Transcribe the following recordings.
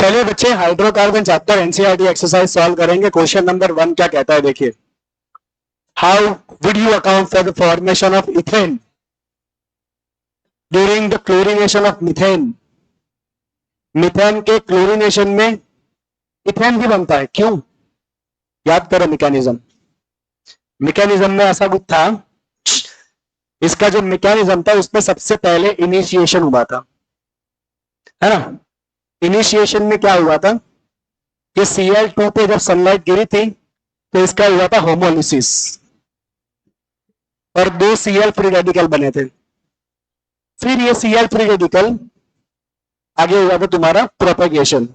चलिए बच्चे, hydrocarbon chapter NCERT exercise solve करेंगे। क्वेश्चन नंबर 1 क्या कहता है, देखिए। How would you account for the formation of ethane during the chlorination of methane? Methane के क्लोरीनेशन में इथेन भी बनता है, क्यों? याद करो मैकेनिज्म। मैकेनिज्म में ऐसा कुछ था, इसका जो मैकेनिज्म था उसमें सबसे पहले इनिशिएशन हुआ था, है ना। इनिशिएशन में क्या हुआ था कि Cl2 पे जब सनलाइट गिरी थी तो इसका हुआ था होमोलिसिस और 2 Cl फ्री रेडिकल बने थे। फिर ये Cl फ्री रेडिकल आगे हुआ था तुम्हारा प्रोपेगेशन।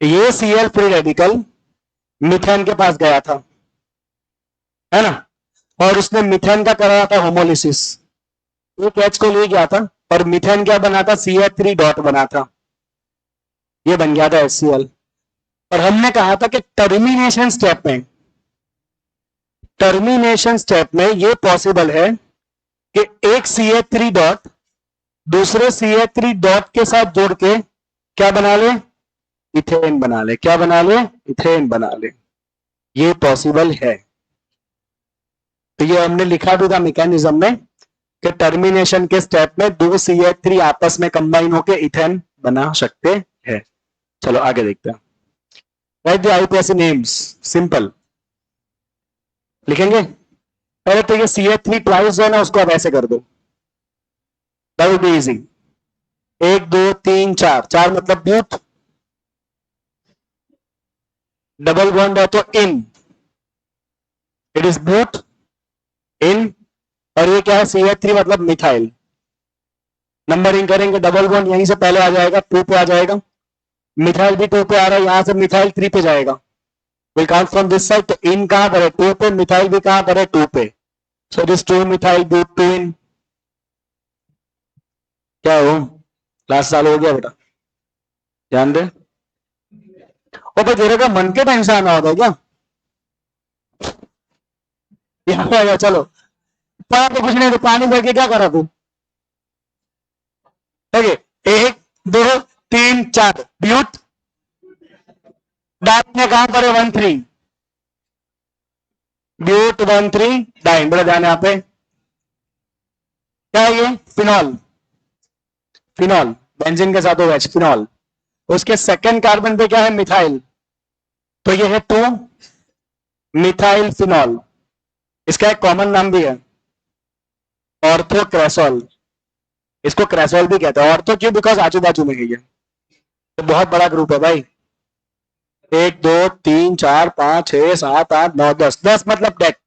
ये Cl फ्री रेडिकल मिथेन के पास गया था, है ना, और उसने मिथेन का कराया था होमोलिसिस। एक H को ले गया था और मिथेन क्या बना था, CH3 डॉट बना था, ये बन गया था HCl। और हमने कहा था कि टर्मिनेशन स्टेप में ये पॉसिबल है कि एक CH3 डॉट दूसरे CH3 डॉट के साथ जोड़ के क्या बना ले, इथेन बना ले। क्या बना ले, इथेन बना ले। ये पॉसिबल है। तो ये हमने लिखा भी था मैकेनिज्म में कि टर्मिनेशन के स्टेप में 2 CH3 आपस में कंबाइन होकर इथेन बना सकते हैं। चलो आगे देखते हैं। Write the IUPAC names, simple लिखेंगे। पहले तो ये CH3 ट्वाइस है ना, उसको आप ऐसे कर दो, दैट विल बी इजी। 1 2 3 4, 4 मतलब ब्यूट, डबल बॉन्ड है तो इन, इट इज ब्यूट इन। और ये क्या है, CH3 मतलब मिथाइल। नंबरिंग करेंगे, डबल बॉन्ड यहीं से पहले आ जाएगा, 2 पे आ जाएगा। मिथाइल भी 2 पे आ रहा है, यहां से मिथाइल 3 पे जाएगा। Will count from this side. तो इन कहां पर है, 2 पे। मिथाइल भी कहां पर है, 2 पे। सो दिस 2 मिथाइल ब्यूट 2 इन। क्या हो, लास्ट साल हो गया बेटा, ध्यान दे। ओ भाई तेरे का मन के टाइम से आना होता है क्या? यहाँ आ गया, चलो। पढ़ा तो कुछ नहीं, तो पानी भर के क्या करा तू? ठीक है, 1 2 3 4 ब्यूट। डाइन में कहां पर है, 1 3, ब्यूट 1 3 डाइन। बड़ा ध्यान यहाँ पे, क्या है ये, फिनॉल। फिनॉल बेंजीन के साथ हो H, फिनॉल। उसके सेकंड कार्बन पे क्या है, मिथाइल। तो ये है 2 मिथाइल फिनॉल। इसका एक कॉमन नाम भी है, ऑर्थोक्रेसोल। इसको क्रेसोल भी कहते हैं। ऑर्थो क्यों, बिकॉज आजू बाजू में है ये। तो बहुत बड़ा ग्रुप है भाई। 1 2 3 4 5 6 7 8 9 10, 10 मतलब डेक।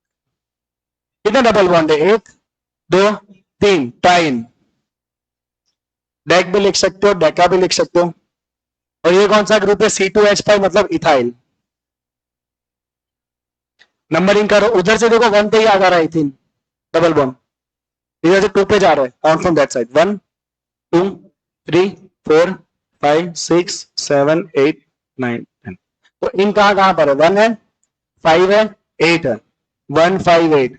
कितने डबल बॉन्ड है, 1 2 3, टाइन। डेक भी लिख सकते हो, डेका भी लिख सकते हो। और ये कौन सा ग्रुप है, C2H5 मतलब इथाइल। नंबरिंग करो, उधर से देखो 1 पे ही आ जा रहा है इथिन, डबल बॉन्ड। इधर से 2 पे जा रहा है, काउंट फ्रॉम दैट साइड। 1 2 3 4 5 6 7 8 9 10। तो इन कहां कहां पर है, 1 है, 5 है, 8 है। 1 5 8।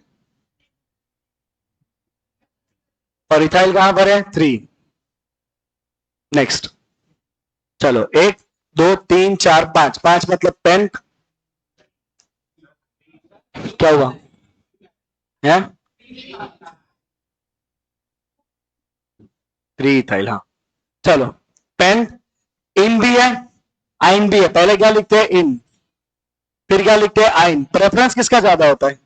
और इथाइल कहां पर है, 3। नेक्स्ट, चलो 1 2 3 4 5, 5 मतलब पेंट। क्या हुआ है, 3 इथाइल। हाँ चलो, पेंट। इन भी है, आइन भी है। पहले क्या लिखते हैं, इन, फिर क्या लिखते हैं, आइन। प्रेफरेंस किसका ज्यादा होता है,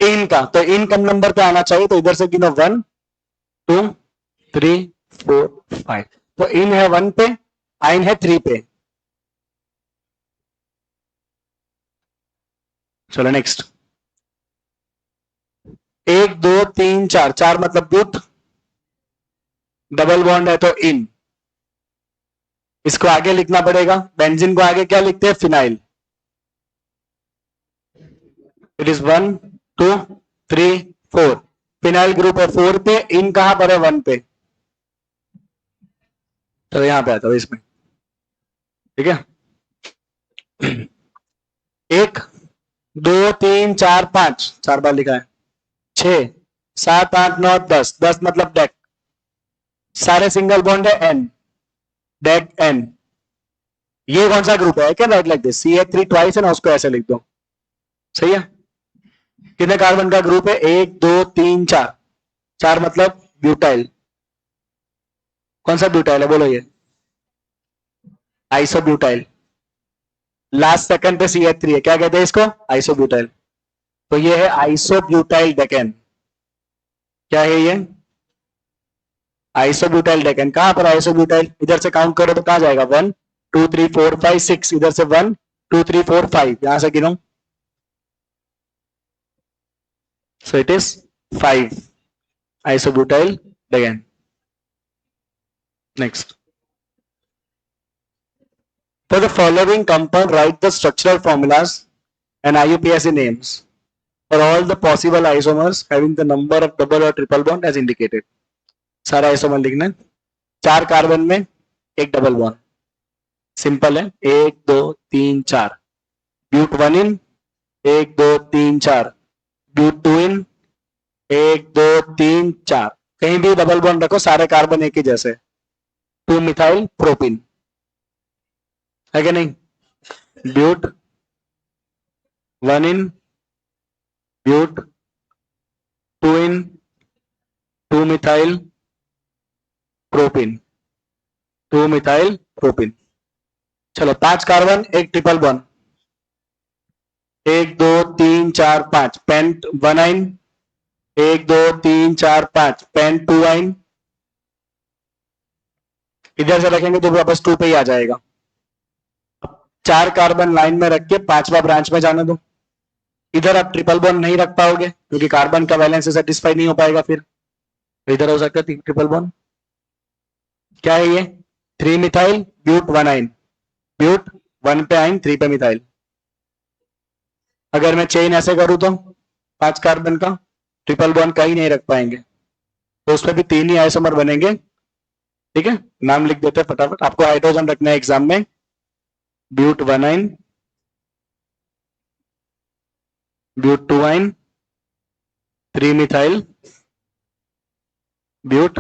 इन का। तो इन कम नंबर पे आना चाहिए, तो इधर से गिनो 1 2 3 4 5। तो इन है 1 पे, आइन है 3 पे। चलो नेक्स्ट, 1 2 3 4, 4 मतलब ब्यूट, डबल बॉन्ड है तो इन। इसको आगे लिखना पड़ेगा, बेंजीन को आगे क्या लिखते हैं, phenyl. It is 1 2 3 4। Phenyl group है 4 पे, इन कहां पर है, 1 पे। तो यहां पे आता है इसमें, ठीक है। 1 2 3 4 5, 4 बार लिखा है। 6 7 8 9 10, 10 मतलब डेक। सारे सिंगल बॉन्ड है एन, डेक एन। ये कौन सा ग्रुप है? क्या right like this, CH3 twice है ना, उसको ऐसे लिख दो। सही है। कितने कार्बन का ग्रुप है? 1 2 3 4। 4 मतलब ब्यूटाइल। कौन सा ब्यूटाइल है बोलो? ये आइसोब्यूटाइल। लास्ट सेकंड पे CH3 है, क्या कहते हैं इसको? आइसोब्यूटाइल। तो ये है आइसोब्यूटाइल डेकेन। क्या है ये? Isobutyl decane. कहां पर आइसोब्यूटाइल? इधर से काउंट करो तो कहां जाएगा? 1 2 3 4 5 6, इधर से 1 2 3 4 5, यहां से गिनो। So it is 5 isobutyl again. Next. For the following compound, write the structural formulas and IUPAC names for all the possible isomers having the number of double or triple bond as indicated. सारा isomer लिखना है। 4 carbon में एक double bond, simple है। 1 2 3 4। ब्यूट 1 इन, 1 2 3 4। ब्यूट 2 इन, 1 2 3 4। कहीं भी double bond रखो, सारे कार्बन एक ही जैसे। 2 मिथाइल प्रोपिन है कि नहीं? But 1 yne, but 2 yne, 2 methyl propyne, 2 methyl propyne. चलो 5 कार्बन, एक ट्रिपल बॉन्ड, 1 2 3 4 5। पेंट 1 आइन, 1 2 3 4 5। पेंट 2 आइन। इधर से रखेंगे तो वापस 2 पे ही आ जाएगा। 4 कार्बन लाइन में रख के 5वां ब्रांच में जाने दो। इधर आप ट्रिपल बॉन्ड नहीं रख पाओगे क्योंकि कार्बन का बैलेंस से सेटिस्फाई नहीं हो पाएगा। फिर इधर हो सकता है ट्रिपल बॉन्ड। क्या है ये? 3 मिथाइल ब्यूट 1 आइन। ब्यूट 1 पे आइन, 3 पे मिथाइल। अगर मैं चेन ऐसे करूं तो 5 कार्बन का ट्रिपल बॉन्ड कहीं नहीं रख पाएंगे, तो उसमें भी 3 ही आइसोमर बनेंगे। ठीक है, नाम लिख देते हैं फटाफट। आपको हाइड्रोजन रखना है एग्जाम में। ब्यूट 1 आइन, ब्यूट 2 आइन, 3 मिथाइल, ब्यूट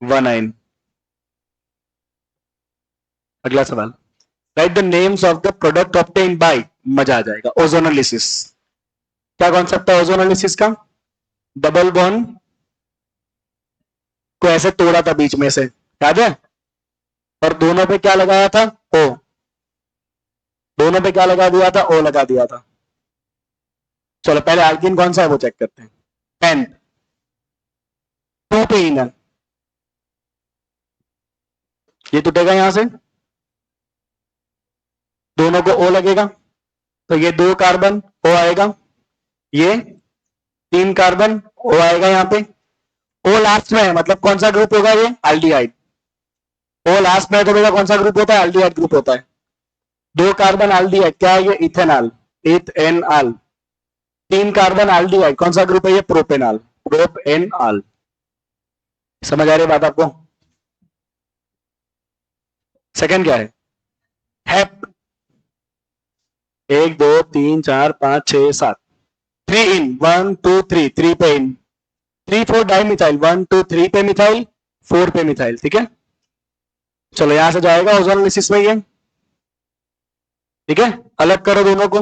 1 आइन। अगला सवाल, right the names of the product obtained by, मजा आ जाएगा, ओजोनोलिसिस। क्या कॉन्सेप्ट है ओजोनोलिसिस का? डबल बॉन्ड को ऐसे तोड़ा था बीच में से, याद है? और दोनों पे क्या लगाया था? ओ। दोनों पे क्या लगा दिया था? ओ लगा दिया था। चलो पहले एल्कीन कौन सा है वो चेक करते हैं। पेंट 2 पे ही ना, ये टूटेगा यहां से, दोनों को ओ लगेगा, तो ये 2 कार्बन ओ आएगा, ये 3 कार्बन ओ आएगा यहाँ पे। ओ लास्ट में है, मतलब कौन सा ग्रुप होगा ये? एल्डिहाइड। ओ लास्ट में है तो बेटा कौन सा ग्रुप होता है? एल्डिहाइड ग्रुप होता है। 2 कार्बन एल्डिहाइड, क्या है ये? Ethanol, ethanol. 3 कार्बन एल्डिहाइड, कौन सा ग्रुप है ये? Propanol, propanol. समझ आ रही बात आपको? सेकंड क्या है? हेप। 1 2 3 4 5 6 7। 3 इन, 1 2 3, 3 पे इन, 3 4 डाई मिथाइल, 1 2 3 पे मिथाइल, 4 पे मिथाइल। ठीक है, चलो यहां से जाएगा ओजोनोलिसिस में ये। ठीक है, अलग करो दोनों को।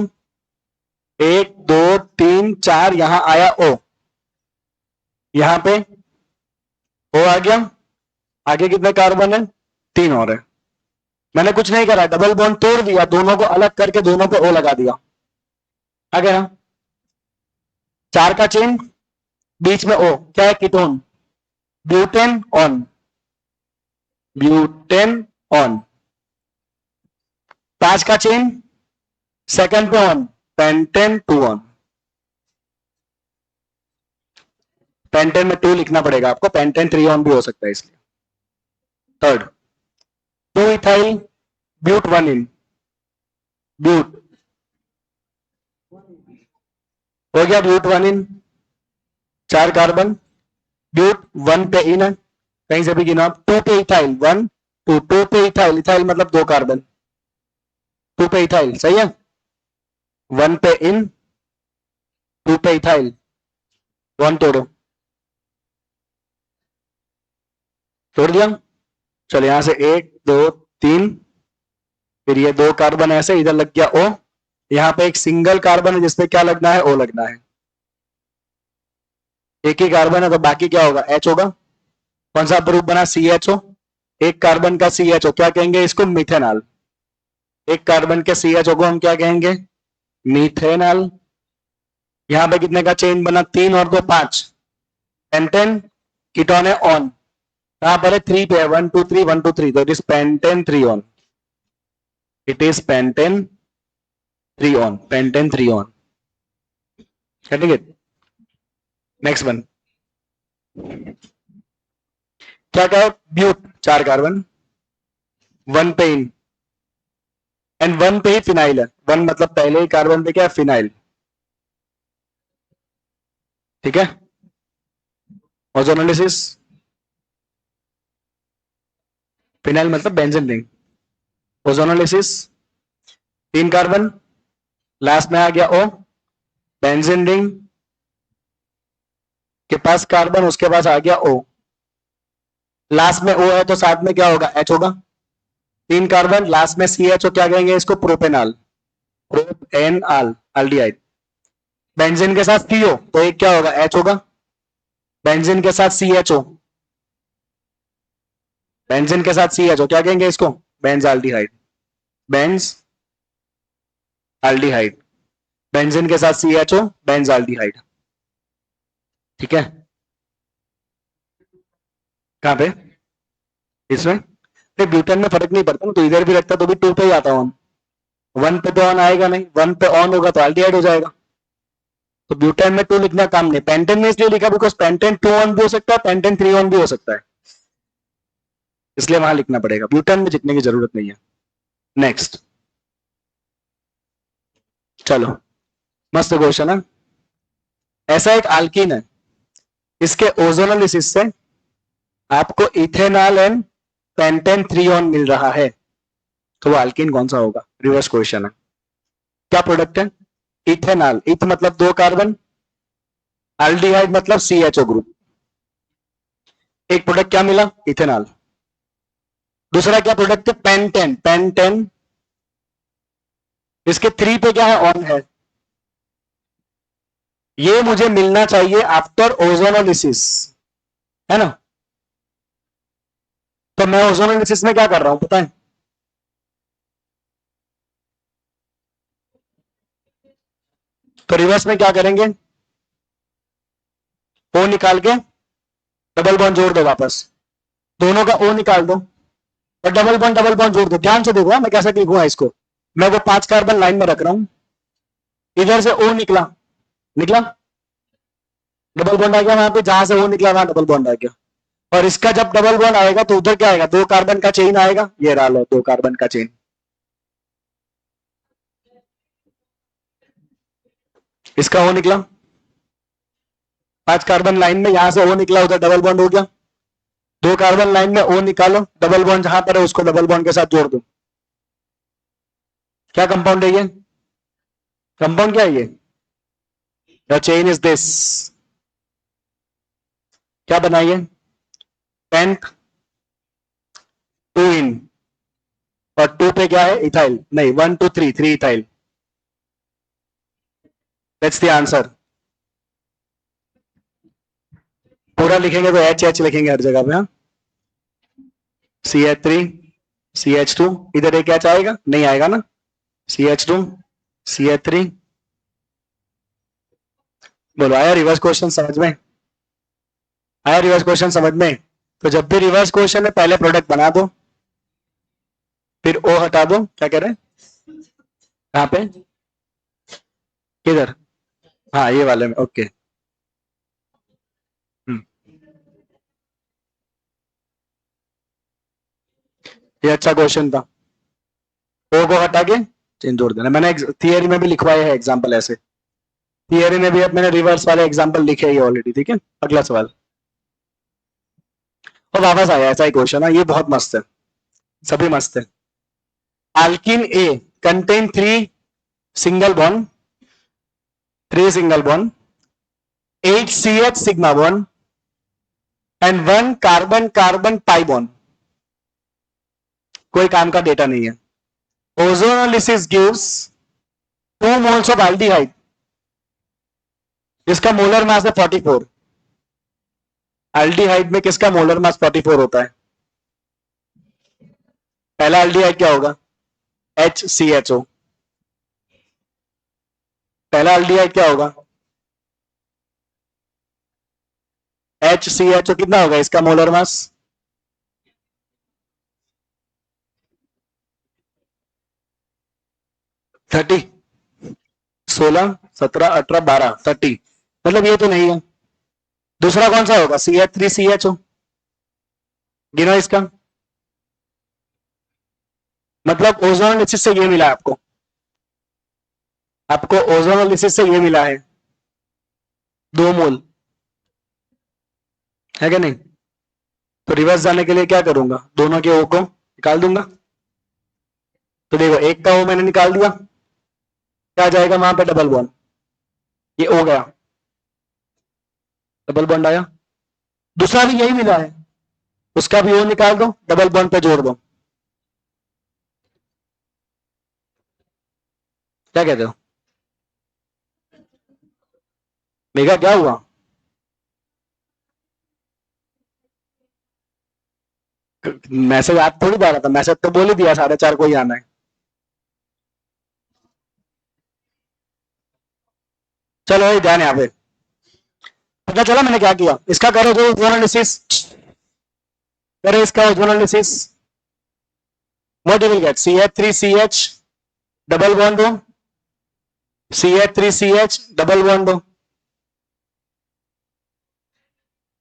1 2 3 4, यहां आया ओ, यहां पे ओ आ गया। आगे कितने कार्बन है? 3 और है। मैंने कुछ नहीं करा, डबल बॉन्ड तोड़ दिया, दोनों को अलग करके दोनों पे ओ लगा दिया। आ गया ना? 4 का चेन, बीच में ओ, क्या है? Ketone, butane on, butane on. 5 का चेन, सेकंड पे ऑन, पेंटेन 2 ऑन। पेंटेन में 2 लिखना पड़ेगा आपको, पेंटेन 3 ऑन भी हो सकता है इसलिए। थर्ड 2 इथाइल ब्यूट 1 इन, ब्यूट हो गया, ब्यूट 1 इन, 4 कार्बन, ब्यूट 1 पे इन है, कहीं से भी गिनो आप। 2 पे इथाइल, 1 2, 2 पे इथाइल, इथाइल मतलब 2 कार्बन, 2 पे इथाइल, सही है। 1 पे इन, 2 पे इथाइल, 1 तोड़ो, जोड़ दिया। चलो यहां से 1 2 3, फिर ये 2 कार्बन ऐसे, इधर लग गया O। यहाँ पे एक सिंगल कार्बन है जिसपे क्या लगना है, O लगना है। एक ही कार्बन है तो बाकी क्या होगा, H होगा। कौन सा ग्रुप बना, CHO। एक कार्बन का CHO क्या कहेंगे इसको, मिथेनॉल। एक कार्बन के CHO को हम क्या कहेंगे, मीथेनॉल। यहां पे कितने का चेन बना, 3 और 2 5, पेंटेन। कीटोन है ऑन, कहां पर है, 3 पे है, 1 2 3 1 2 3, तो it is pentane 3 on. It is pentane 3 on, pentane 3 on. ठीक है, नेक्स्ट वन क्या क्या, ब्यूट 4 कार्बन, 1 पे इन एंड 1 पे ही फिनाइल है। 1 मतलब पहले ही कार्बन पे क्या है, फिनाइल। ठीक है, ओजोनोलिसिस, फिनाइल मतलब benzene ring. Ozonolysis 3 carbon, last में आ गया O, बेंजीन रिंग के पास कार्बन, उसके पास आ गया O, लास्ट में O है तो साथ में क्या होगा, H होगा। 3 कार्बन, लास्ट में CHO, क्या कहेंगे इसको, प्रोपेनॉल। Propanol aldehyde. बेंजीन के साथ CO तो एक क्या होगा, H होगा। बेंजीन के साथ CHO, बेंजीन के साथ CHO क्या कहेंगे इसको, बेंजाल्डिहाइड। बेंज एल्डिहाइड, बेंजीन के साथ CHO, बेंजाल्डिहाइड। ठीक है, कहां पे, इसमें तो ब्यूटेन में फर्क नहीं पड़ता ना, तो इधर भी रखता तो भी 2 पे ही आता ऑन। 1 पे तो ऑन आएगा नहीं, 1 पे ऑन होगा तो एल्डिहाइड हो जाएगा। तो ब्यूटेन में 2 लिखना काम नहीं, पेंटेन में इसलिए लिखा बिकॉज पेंटेन 2 ऑन भी हो सकता है, पेंटेन 3 ऑन भी हो सकता है, इसलिए वहां लिखना पड़ेगा। ब्यूटेन में जितने की जरूरत नहीं है। नेक्स्ट, चलो मस्त क्वेश्चन है। ऐसा एक अल्कीन है, इसके ओजोनोलिसिस से आपको इथेनॉल एंड पेंटेन 3 ऑन मिल रहा है, तो वो अल्कीन कौन सा होगा, रिवर्स क्वेश्चन है। क्या प्रोडक्ट है, इथेनॉल। इथ मतलब 2 कार्बन, एल्डिहाइड मतलब CHO ग्रुप। एक प्रोडक्ट क्या मिला, इथेनॉल। दूसरा क्या प्रोडक्ट है, पेंटेन। पेंटेन इसके 3 पे क्या है, ऑन है। ये मुझे मिलना चाहिए आफ्टर ओजोनोलिसिस, है ना। तो मैं ओजोनोलिसिस में क्या कर रहा हूं पता है, तो रिवर्स में क्या करेंगे, O निकाल के डबल बॉन्ड जोड़ दो वापस, दोनों का O निकाल दो और डबल बॉन्ड जोड़ दो। ध्यान से देखो मैं कैसे लिखूंगा इसको, मैं वो 5 कार्बन लाइन में रख रहा हूं, इधर से O निकला, निकला डबल बॉन्ड आ गया वहां पे, जहां से O निकला वहां डबल बॉन्ड आ गया। और इसका जब डबल बॉन्ड आएगा तो उधर क्या आएगा, 2 कार्बन का चेन आएगा, ये रहा लो 2 कार्बन का चेन। इसका O निकला, 5 कार्बन लाइन में, यहां से O निकला, उधर डबल बॉन्ड हो गया। 2 कार्बन लाइन में O निकालो, डबल बॉन्ड जहां पर है उसको डबल बॉन्ड के साथ जोड़ दो। क्या कंपाउंड है ये, कंपाउंड क्या है ये, द चेन इज दिस। क्या बनाइए, पेंट 2 इन, और 2 पे क्या है, इथाइल। नहीं 1 2 3, 3 इथाइल। That's the answer. पूरा लिखेंगे तो H लिखेंगे हर जगह पे, हाँ। CH3 CH2, इधर एक H आएगा, नहीं आएगा ना, CH2 CH3। बोलो आया रिवर्स क्वेश्चन समझ में, आया रिवर्स क्वेश्चन समझ में। तो जब भी रिवर्स क्वेश्चन में पहले प्रोडक्ट बना दो, फिर O हटा दो। क्या कह रहे हैं, कहां पे, किधर, हाँ ये वाले में, ओके। ये अच्छा क्वेश्चन था। O को हटा के चेन जोड़ देना, मैंने थियरी में भी लिखवाया है एग्जांपल ऐसे, थियरी में भी अब मैंने रिवर्स वाले एग्जांपल लिखे ही ऑलरेडी। ठीक है, अगला सवाल, और वापस आया ऐसा ही क्वेश्चन है, ये बहुत मस्त है, सभी मस्त है। Alkene A contain 3 single bond, 3 single bond, 8 CH sigma bond, and 1 carbon carbon pi bond, कोई काम का डेटा नहीं है. Ozonolysis gives 2 moles of aldehyde, इसका मोलर मास है 44. एल्डिहाइड में किसका मोलर मास 44 होता है? पहला एल्डिहाइड क्या होगा? HCHO. पहला एल्डिहाइड क्या होगा? HCHO. कितना होगा इसका मोलर मास? 30. 16, 17, 18, 12, 30. मतलब ये तो नहीं है. दूसरा कौन सा होगा? CH3CHO. गिनो इसका. मतलब ओजोनोलिसिस से ये मिला आपको, आपको ओजोनोलिसिस से ये मिला है 2 मोल, है क्या नहीं? तो रिवर्स जाने के लिए क्या करूंगा? दोनों के ओ को निकाल दूंगा. तो देखो एक का ओ मैंने निकाल दिया, क्या आ जाएगा वहां पे? Double bond. ये ओ गया, डबल बॉन्ड आया. दूसरा भी यही मिला है, उसका भी ओ निकाल दो, डबल बॉन्ड पे जोड़ दो. क्या कहते हो? मेगा क्या हुआ? मैसेज आप थोड़ी जा रहा था, मैसेज तो बोल ही दिया 4:30 को ही आना है. चलो ये ध्यान यहाँ पे. पता चला मैंने क्या किया? इसका करो जो ओजोनोलिसिस, करो इसका ozonolysis. What you will get? CH3CH double bond हो, CH3CH डबल बॉन्ड हो.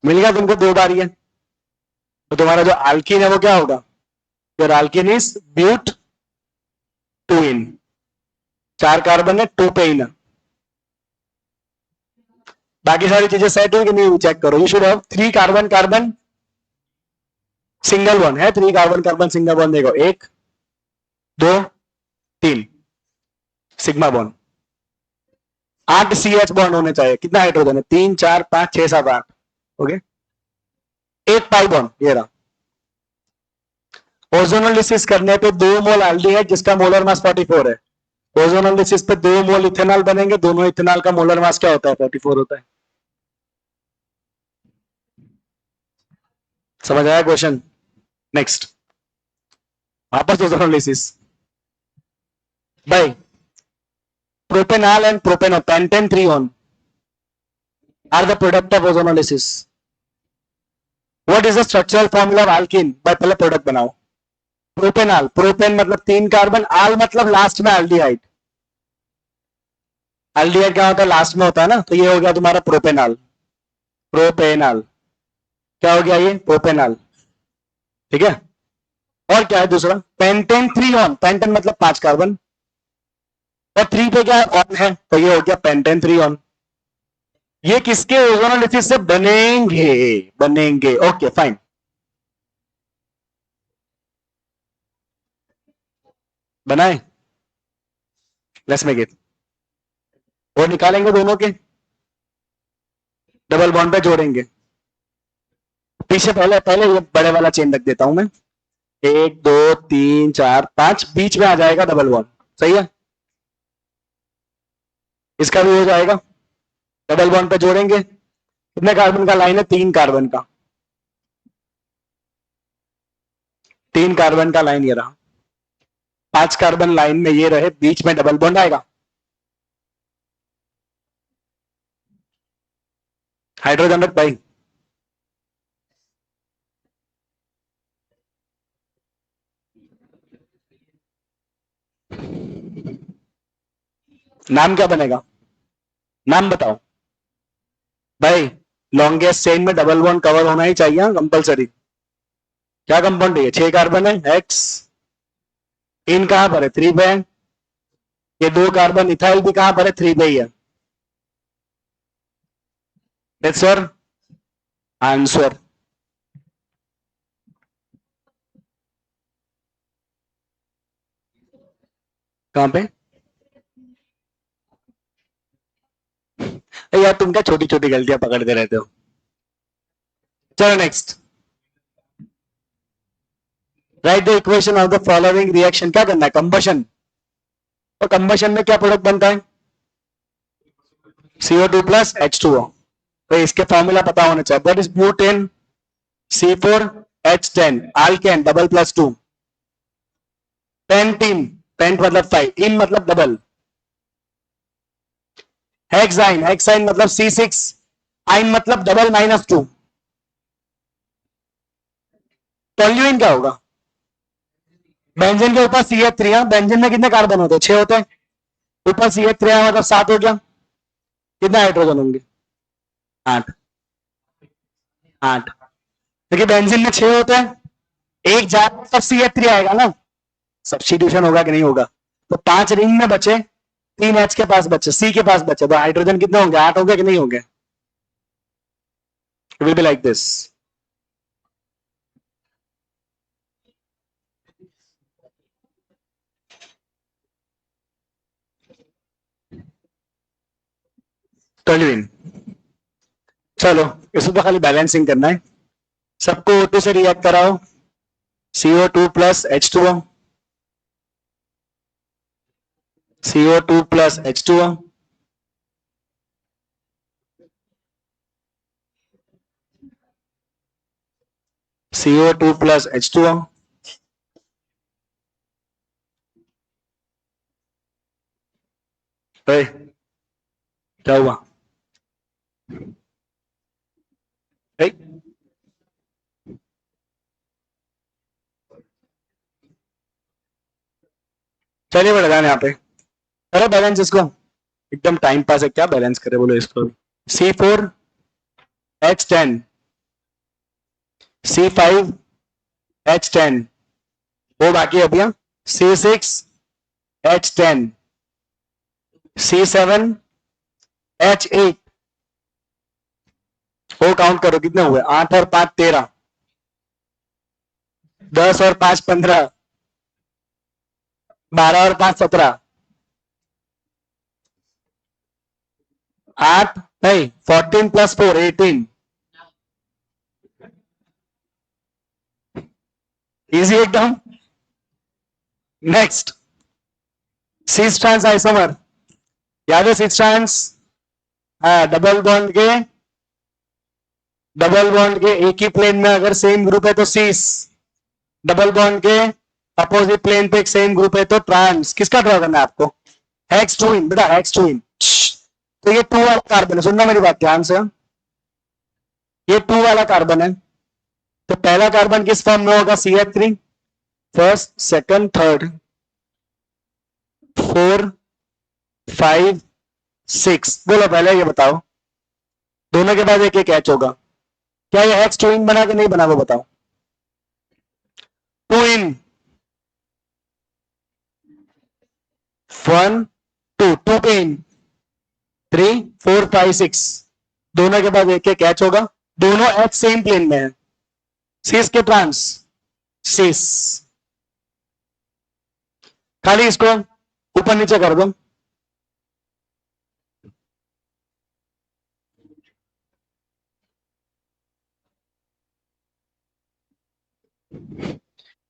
मिल गया तुमको 2 बार ये. तो तुम्हारा जो अल्कीन है वो क्या होगा? योर अल्कीन इज ब्यूट 2इन. 4 कार्बन है, 2 पेन है. बाकी सारी चीजें सेट हुई कि नहीं? चेक करो. You should have 3 carbon carbon single bond है. 3 कार्बन कार्बन सिंगल बॉन्ड. देखो 1 2 3 सिग्मा बॉन्ड. 8 CH बॉन्ड होने चाहिए. कितना हाइड्रोजन है? 3 4 5 6 7 8. ओके. एक पाई बॉन्ड ये रहा. ओजोनोलिसिस करने पे 2 मोल एल्डिहाइड जिसका मोलर मास 44 है. ओजोनोलिसिस पे 2 मोल इथेनॉल बनेंगे. दोनों इथेनॉल का मोलर मास क्या होता है? 44 होता है. समझ आया क्वेश्चन? नेक्स्ट. वापस ओजोनोलिसिस. भाई propanol and propanol, pentane 3 one are the product of ozonolysis. What is the structural formula of alkene? भाई पहले प्रोडक्ट बनाओ. प्रोपेनॉल, प्रोपेन मतलब 3 कार्बन, आल मतलब लास्ट में एल्डिहाइड. एल्डिहाइड क्या होता है? लास्ट में होता है ना. तो ये हो गया तुम्हारा प्रोपेनॉल. प्रोपेनॉल क्या हो गया? ये प्रोपेनॉल. ठीक है. और क्या है दूसरा? Pentane 3 on. पेंटेन मतलब 5 कार्बन, और 3 पे क्या ऑन है? तो ये हो गया पेंटेन 3 ऑन. ये किसके ओजोनोलिसिस से बनेंगे? बनेंगे. Okay fine. बनाए. Let's make it. वो निकालेंगे दोनों के, डबल बॉन्ड पे जोड़ेंगे. पीछे पहले पहले ये बड़े वाला चेन रख देता हूं मैं. 1 2 3 4 5, बीच में आ जाएगा डबल बॉन्ड. सही है. इसका भी हो जाएगा. डबल बॉन्ड पे जोड़ेंगे. कितने कार्बन का लाइन है? 3 कार्बन का. 3 कार्बन का लाइन ये रहा. 5 कार्बन लाइन में ये रहे, बीच में डबल बॉन्ड आएगा. हाइड्रोजन रख भाई. नाम क्या बनेगा? नाम बताओ भाई. लॉन्गेस्ट चेन में डबल बॉन्ड कवर होना ही चाहिए कंपलसरी. क्या कंपाउंड है? 6 कार्बन है. एक्स. इन कहां पर है? 3 पे है. ये 2 कार्बन इथाइल भी कहां पर है? 3 पे ही है. That's your answer. कहां पे? यार तुम क्या छोटी छोटी गलतियां पकड़ते रहते हो. चलो next, right the equation of the following reaction. क्या करना है? कंबशन। तो कंबशन में क्या प्रोडक्ट बनता है? CO2 plus H2O। तो इसके फॉर्मूला पता होना चाहिए। What is butane? C4H10 alkane double plus 2। Pentene, pent मतलब 5, इन मतलब डबल। हेक्साइन, हेक्साइन मतलब C6, आइन मतलब डबल माइनस 2। टोल्यूइन क्या होगा? बेंजीन के ऊपर CH3। बेंजीन में कितने कार्बन होते हैं? 6 होते हैं। ऊपर CH3 मतलब 7 हो गया। कितने हाइड्रोजन होंगे? 8। 8, क्योंकि बेंजीन में 6 होते हैं, एक जाएगा तब CH3 आएगा ना। सब्स्टिट्यूशन होगा कि नहीं होगा? तो 5 रिंग में बचे, 3 H के पास बचे, C के पास बचे, तो हाइड्रोजन कितने होंगे? 8 होंगे कि नहीं होंगे? It will be like this. Toluene. चलो इसको तो खाली बैलेंसिंग करना है। सबको O2 से रिएक्ट कराओ। CO2 plus H2O, CO2 plus H2O, CO2 plus H2O। क्या हुआ? चलिए बढ़ जाए यहाँ पे। करो बैलेंस इसको, एकदम टाइम पास है, क्या बैलेंस करे बोलो इसको। C4H10, C5H10, वो बाकी है भैया। C6H10, C7H8, वो काउंट करो कितने हुए? 8 और 5 13, 10 और 5 15, 12 और 5 17, 8 नहीं 14 प्लस 4 18। इजी एकदम। Next, cis trans isomer. याद है सिस ट्रांस? डबल बॉन्ड के एक ही प्लेन में अगर सेम ग्रुप है तो सिस, डबल बॉन्ड के अपोजिट प्लेन पे एक सेम ग्रुप है तो ट्रांस। किसका ड्रॉ करना है आपको? हेक्स ट्विन बेटा, हेक्स ट्विन। तो ये 2 वाला कार्बन है, सुनना मेरी बात ध्यान से। ये 2 वाला कार्बन है, तो पहला कार्बन किस फॉर्म में होगा? CH3, first second third 4 5 6। बोलो पहले ये बताओ, दोनों के बाद एक एक H होगा। क्या ये हेक्स ट्विन बना कि नहीं बना वो बताओ? ट्विन 1 2 2 पे इन 3 4 5 6, दोनों के बाद एक एक H होगा। दोनों H सेम प्लेन में है। सिस के ट्रांस, सिस। खाली इसको ऊपर नीचे कर दो।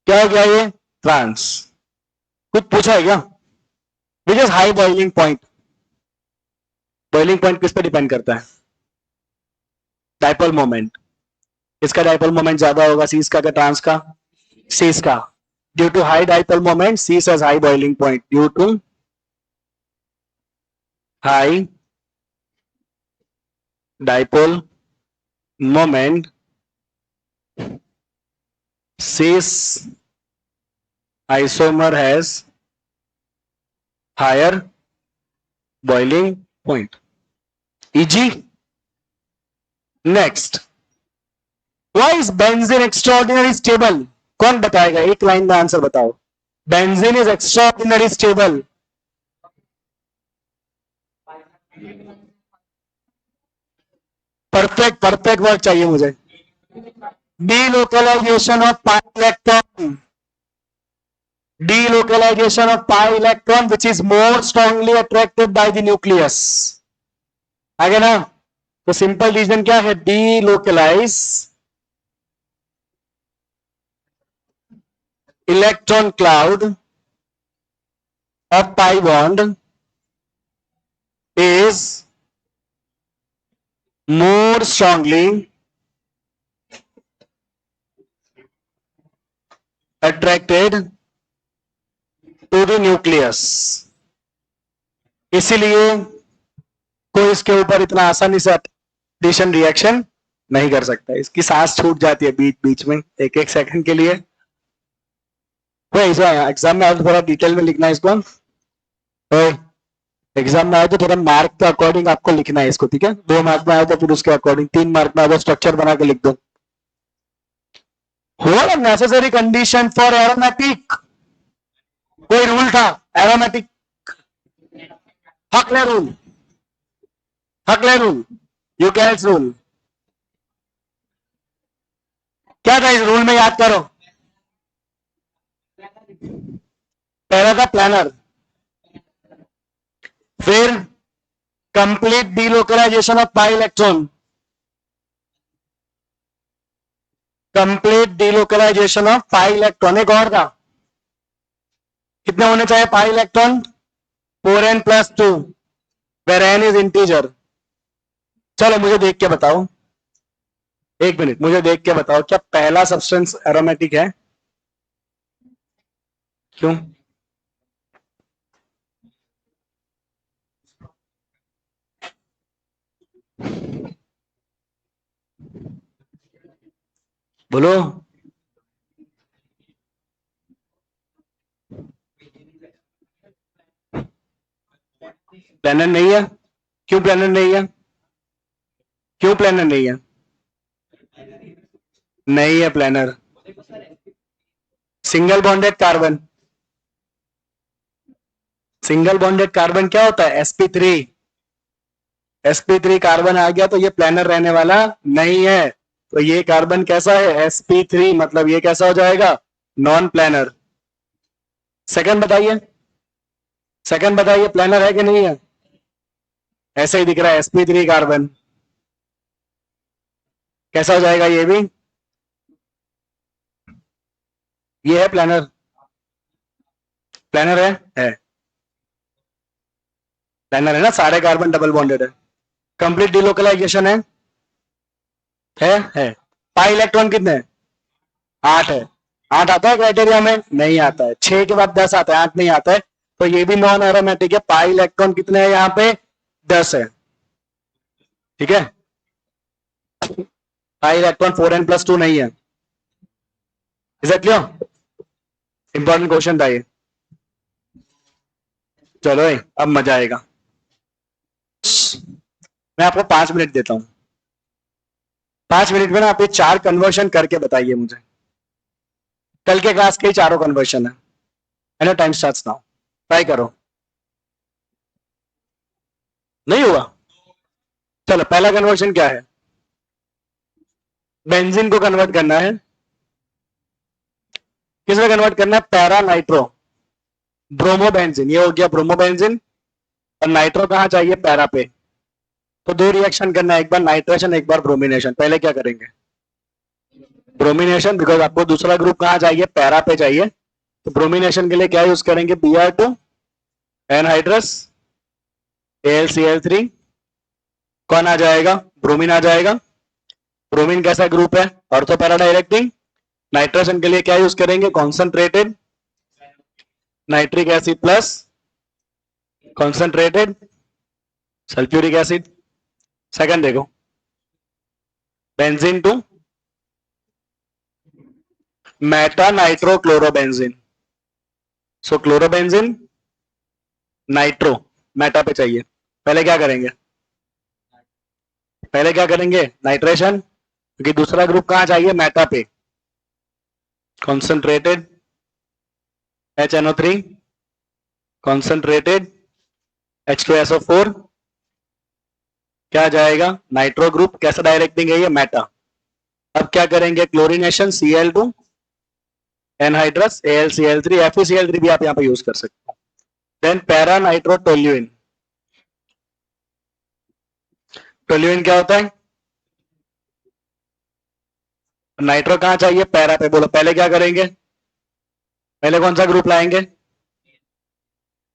क्या हो गया ये? ट्रांस। कुछ पूछा है क्या? Which is high boiling point? Boiling point किस पे डिपेंड करता है? Dipole moment. इसका डाइपोल मोमेंट ज्यादा होगा सीस का ट्रांस का? सीस का। Due to high dipole moment cis has high boiling point. Due to high dipole moment cis isomer has higher boiling point. Easy. Next, why is benzene extraordinary stable? कौन बताएगा? एक line में answer बताओ। Benzene is extraordinary stable. Perfect perfect word चाहिए मुझे। delocalization of pi electron, delocalization of pi electron which is more strongly attracted by the nucleus। आगे ना, तो सिंपल रीजन क्या है? delocalize electron cloud of pi bond is more strongly attracted to the nucleus. इसीलिए कोई इसके ऊपर इतना आसानी से एडिशन रिएक्शन नहीं कर सकता, इसकी सांस छूट जाती है बीच बीच में एक एक सेकंड के लिए। एग्जाम में आए तो थोड़ा डिटेल में लिखना है इसको। एग्जाम में आए तो थोड़ा मार्क के अकॉर्डिंग आपको लिखना है इसको, ठीक है? 2 मार्क में आए तो फिर उसके अकॉर्डिंग, 3 मार्क में आए तो स्ट्रक्चर बना के लिख दो। What a necessary condition for aromatic? कोई रूल था एरोमेटिक? हकले रूल, हकले रूल, यूकेल्स रूल, क्या था इस रूल में? याद करो। पहला था प्लानर, फिर complete delocalization of pi electron, complete delocalization of pi electron, एक और था, कितने होने चाहिए pi electron? 4n+2 where n is integer. चलो मुझे देख के बताओ, एक मिनट, मुझे देख के बताओ, क्या पहला सब्सटेंस एरोमेटिक है? क्यों? बोलो। प्लानर नहीं है? क्यों प्लानर नहीं है? क्यों प्लानर नहीं है? नहीं है planar. Single bonded carbon, single bonded carbon क्या होता है? sp3, sp3 कार्बन आ गया तो ये प्लानर रहने वाला नहीं है। तो ये कार्बन कैसा है? sp3, मतलब ये कैसा हो जाएगा? Non planner. सेकंड बताइए, सेकंड बताइए, प्लानर है कि नहीं है? ऐसे ही दिख रहा है sp3 कार्बन, कैसा हो जाएगा ये भी? ये है प्लानर, प्लानर है प्लानर है ना, सारे कार्बन डबल बॉन्डेड है। कंप्लीट डिलोकलाइजेशन है। पाई इलेक्ट्रॉन कितने हैं? 8 है। 8 आता है क्राइटेरिया में? नहीं आता है। 6 के बाद 10 आता है, 8 नहीं आता है। तो ये भी नॉन एरोमेटिक है। पाई इलेक्ट्रॉन कितने हैं यहाँ पे? 10 है, ठीक है? पाई इलेक्ट्रॉन 4n+2 नहीं है। Is that clear? Important question था ये। चलो अब मजा आएगा। मैं आपको 5 मिनट देता हूं, 5 मिनट में ना आप ये 4 कन्वर्शन करके बताइए मुझे। कल के क्लास के ही चारों कन्वर्शन है ना? टाइम स्टार्ट्स नाउ, ट्राई करो। नहीं हुआ? चलो पहला कन्वर्शन क्या है? बेंजीन को कन्वर्ट करना है। किसमें कन्वर्ट करना है? पैरा नाइट्रो ब्रोमोबेंजीन, ये हो गया ब्रोमोबेंजीन। और नाइट्रो कहां चाहिए? पैरा पे। तो 2 रिएक्शन करना है, एक बार नाइट्रेशन, एक बार ब्रोमिनेशन। पहले क्या करेंगे? ब्रोमिनेशन, बिकॉज आपको दूसरा ग्रुप कहां चाहिए? पैरा पे चाहिए। तो ब्रोमिनेशन के लिए क्या यूज करेंगे? Br2 एनहाइड्रस AlCl3, कौन आ जाएगा? ब्रोमीन आ जाएगा। ब्रोमीन कैसा ग्रुप है? Ortho para directing. नाइट्रेशन के लिए क्या यूज करेंगे? Concentrated nitric acid plus concentrated sulphuric acid. Second देखो, benzene to meta nitrochlorobenzene. So chlorobenzene nitro meta पे चाहिए। पहले क्या करेंगे? पहले क्या करेंगे? नाइट्रेशन, क्योंकि दूसरा ग्रुप कहां चाहिए? मेटा पे। कॉन्सेंट्रेटेड HNO3, कॉन्सेंट्रेटेड H2SO4, क्या जाएगा? Nitro group. कैसा डायरेक्टिंग है ये? मेटा। अब क्या करेंगे? Chlorination, Cl2 anhydrous AlCl3, FeCl3 भी आप यहां पे यूज कर सकते हो। Then para nitro toluene. Toluene क्या होता है? नाइट्रो कहां चाहिए? पैरा पे। बोलो पहले क्या करेंगे? पहले कौन सा ग्रुप लाएंगे?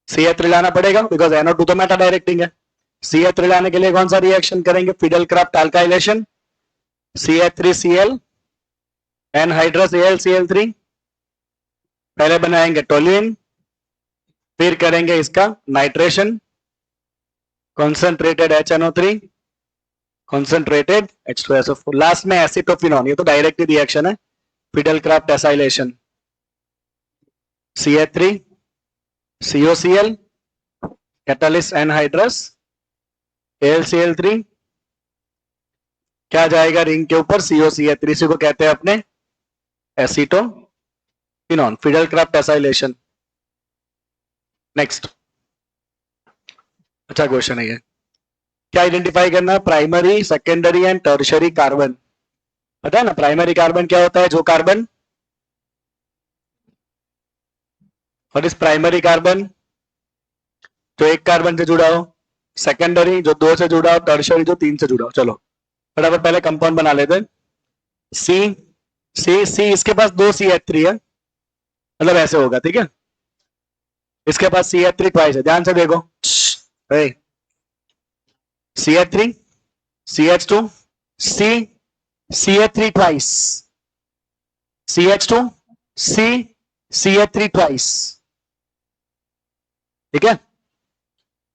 CH3 लाना पड़ेगा बिकॉज NO2 तो मेटा डायरेक्टिंग है। CH3 लाने के लिए कौन सा रिएक्शन करेंगे? Fidel craft alkylation, CH3Cl anhydrous AlCl3, पहले बनाएंगे टोल्यूइन, फिर करेंगे इसका nitration, concentrated HNO3, concentrated H2SO4, last में एसिटोफिनॉन। ये तो डायरेक्ट रिएक्शन है, Fidel Crafts acylation, CH3 COCl catalyst anhydrous AlCl3, क्या जाएगा रिंग के ऊपर? COCH3 को कहते हैं अपने acetophenone, Fidel Crafts acylation. Next, अच्छा क्वेश्चन है ये। क्या आइडेंटिफाई करना है? Primary, secondary and tertiary carbon. पता है ना प्राइमरी कार्बन क्या होता है? जो कार्बन, और इस प्राइमरी कार्बन जो एक कार्बन से जुड़ा हो, सेकेंडरी जो 2 से जुड़ा हो, टर्शरी जो 3 से जुड़ा हो। चलो फटाफट पहले कंपाउंड बना लेते हैं। सी सी सी इसके पास 2 CH3 है, मतलब ऐसे होगा, ठीक है। इसके पास CH3 ट्वाइस है, ध्यान से देखो। CH3 CH2 C CH3 twice, CH2 C CH3 twice, ठीक है।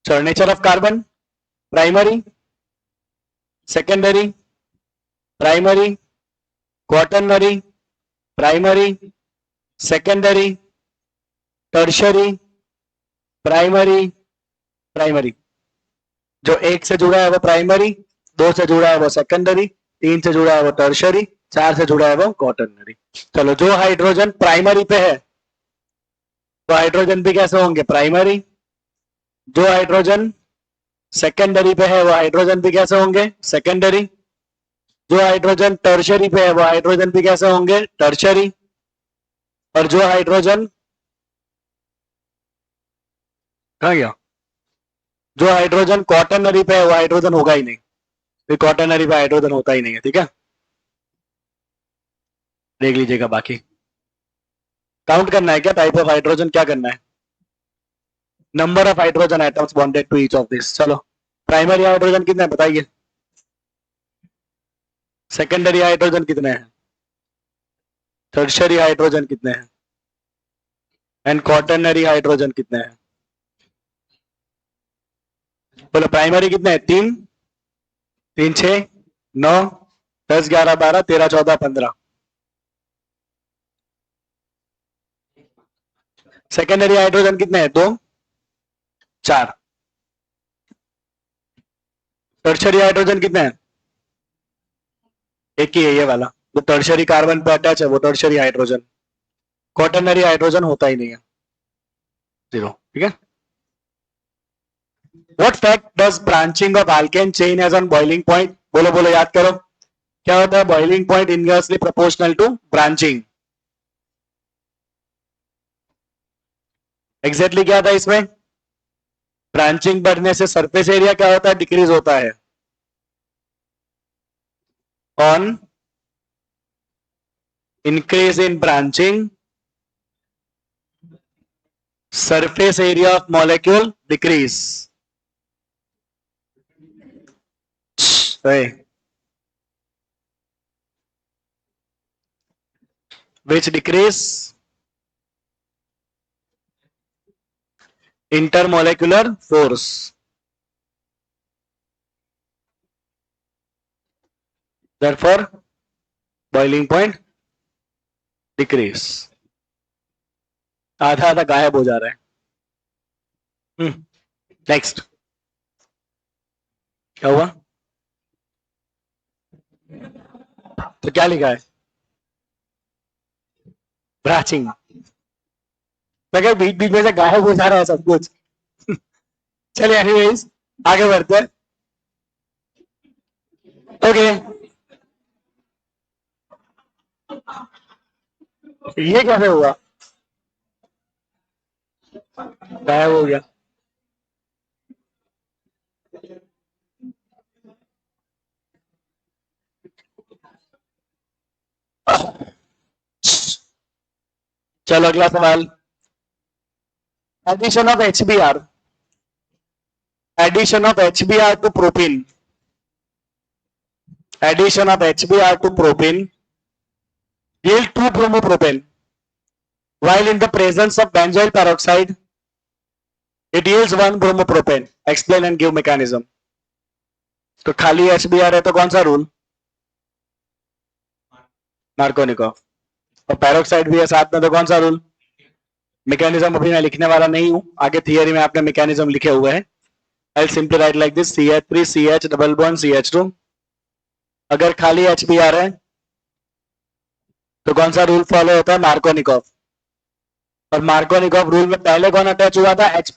चलो nature of carbon, primary, secondary, primary, quaternary, primary, secondary, tertiary, primary, primary. जो 1 से जुड़ा है वो प्राइमरी, 2 से जुड़ा है वो सेकेंडरी, 3 से जुड़ा है वो टर्शरी, 4 से जुड़ा है वो क्वाटर्नरी। चलो जो हाइड्रोजन प्राइमरी पे है वो हाइड्रोजन भी कैसे होंगे? प्राइमरी। जो हाइड्रोजन सेकेंडरी पे है वो हाइड्रोजन भी कैसे होंगे? सेकेंडरी। जो हाइड्रोजन टर्शरी पे है वो हाइड्रोजन भी कैसे होंगे? टर्शरी। और जो हाइड्रोजन कहाँ गया? जो हाइड्रोजन क्वाटर्नरी पे है वो हाइड्रोजन होगा ही नहीं, फिर क्वाटर्नरी पे हाइड्रोजन होता ही नहीं है, ठीक है। देख लीजिएगा, बाकी काउंट करना है क्या? टाइप ऑफ हाइड्रोजन क्या करना है? Number of hydrogen atoms bonded to each of this. चलो प्राइमरी हाइड्रोजन कितने हैं बताइए, सेकेंडरी हाइड्रोजन कितने हैं, टर्शरी हाइड्रोजन कितने हैं, एंड क्वाटर्नरी हाइड्रोजन कितने हैं? बोलो प्राइमरी कितने हैं? 3 3 6 9 10 11 12 13 14 15। सेकेंडरी हाइड्रोजन कितने हैं? 2 4। टर्शरी हाइड्रोजन कितने हैं? एक ही है, ये वाला जो टर्शरी कार्बन पे अटैच है वो टर्शरी हाइड्रोजन। क्वाटर्नरी हाइड्रोजन होता ही नहीं है, 0, ठीक है। What fact does branching of alkane chain has on boiling point? बोलो बोलो, याद करो, क्या होता है boiling point? Inversely proportional to branching. Exactly क्या था इसमें? ब्रांचिंग बढ़ने से सरफेस एरिया क्या होता है? डिक्रीज होता है on increase in branching, surface area of molecule decrease, which decrease intermolecular force. Therefore boiling point decrease. आधा आधा गायब हो जा रहा है। नेक्स्ट, क्या हुआ? तो क्या लिखा है? ब्रांचिंग। मैं क्या बीच बीच में से गायब हो जा रहा है सब कुछ। चलिए एनीवेज आगे बढ़ते हैं। ओके, ये कैसे हुआ? गायब हो गया। चलो अगला सवाल, addition of HBr, addition of HBr to propene, addition of HBr to propene yield 2 bromopropane while in the presence of benzoyl peroxide it yields 1 bromopropane. Explain and give mechanism. तो खाली HBr है तो कौन सा रूल? मार्कोनिकॉफ। और peroxide भी है साथ में तो कौन सा रूल? मैकेनिज्म अभी मैं लिखने वाला नहीं हूं, आगे थियरी में आपने मैकेनिज्म लिखे हुए हैं। I'll simply write like this, CH3 CH double bond CH2। अगर खाली HBr है तो कौन सा रूल फॉलो होता है? मार्कोनिकॉफ। और मार्कोनिकॉफ रूल में पहले कौन अटैच हुआ था? H+।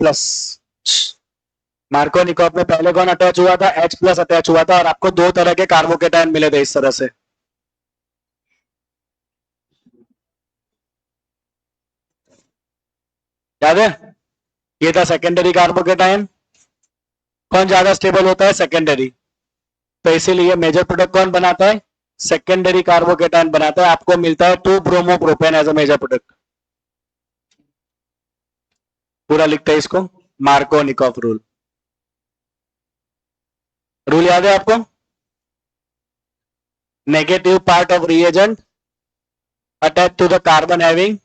मार्कोनिकॉफ में पहले कौन अटैच हुआ था? H+ अटैच हुआ था, और आपको दो तरह के कार्बोकेटायन मिले थे इस तरह से। याद है? ये था सेकेंडरी कार्बोकेटायन। कौन ज्यादा स्टेबल होता है? सेकेंडरी। तो इसीलिए मेजर प्रोडक्ट कौन बनाता है? सेकेंडरी कार्बोकेटायन बनाता है। आपको मिलता है 2 bromopropane as a major product. पूरा लिखते हैं इसको, मार्कोनिकॉफ रूल। रूल याद है आपको? Negative part of reagent attach to the carbon having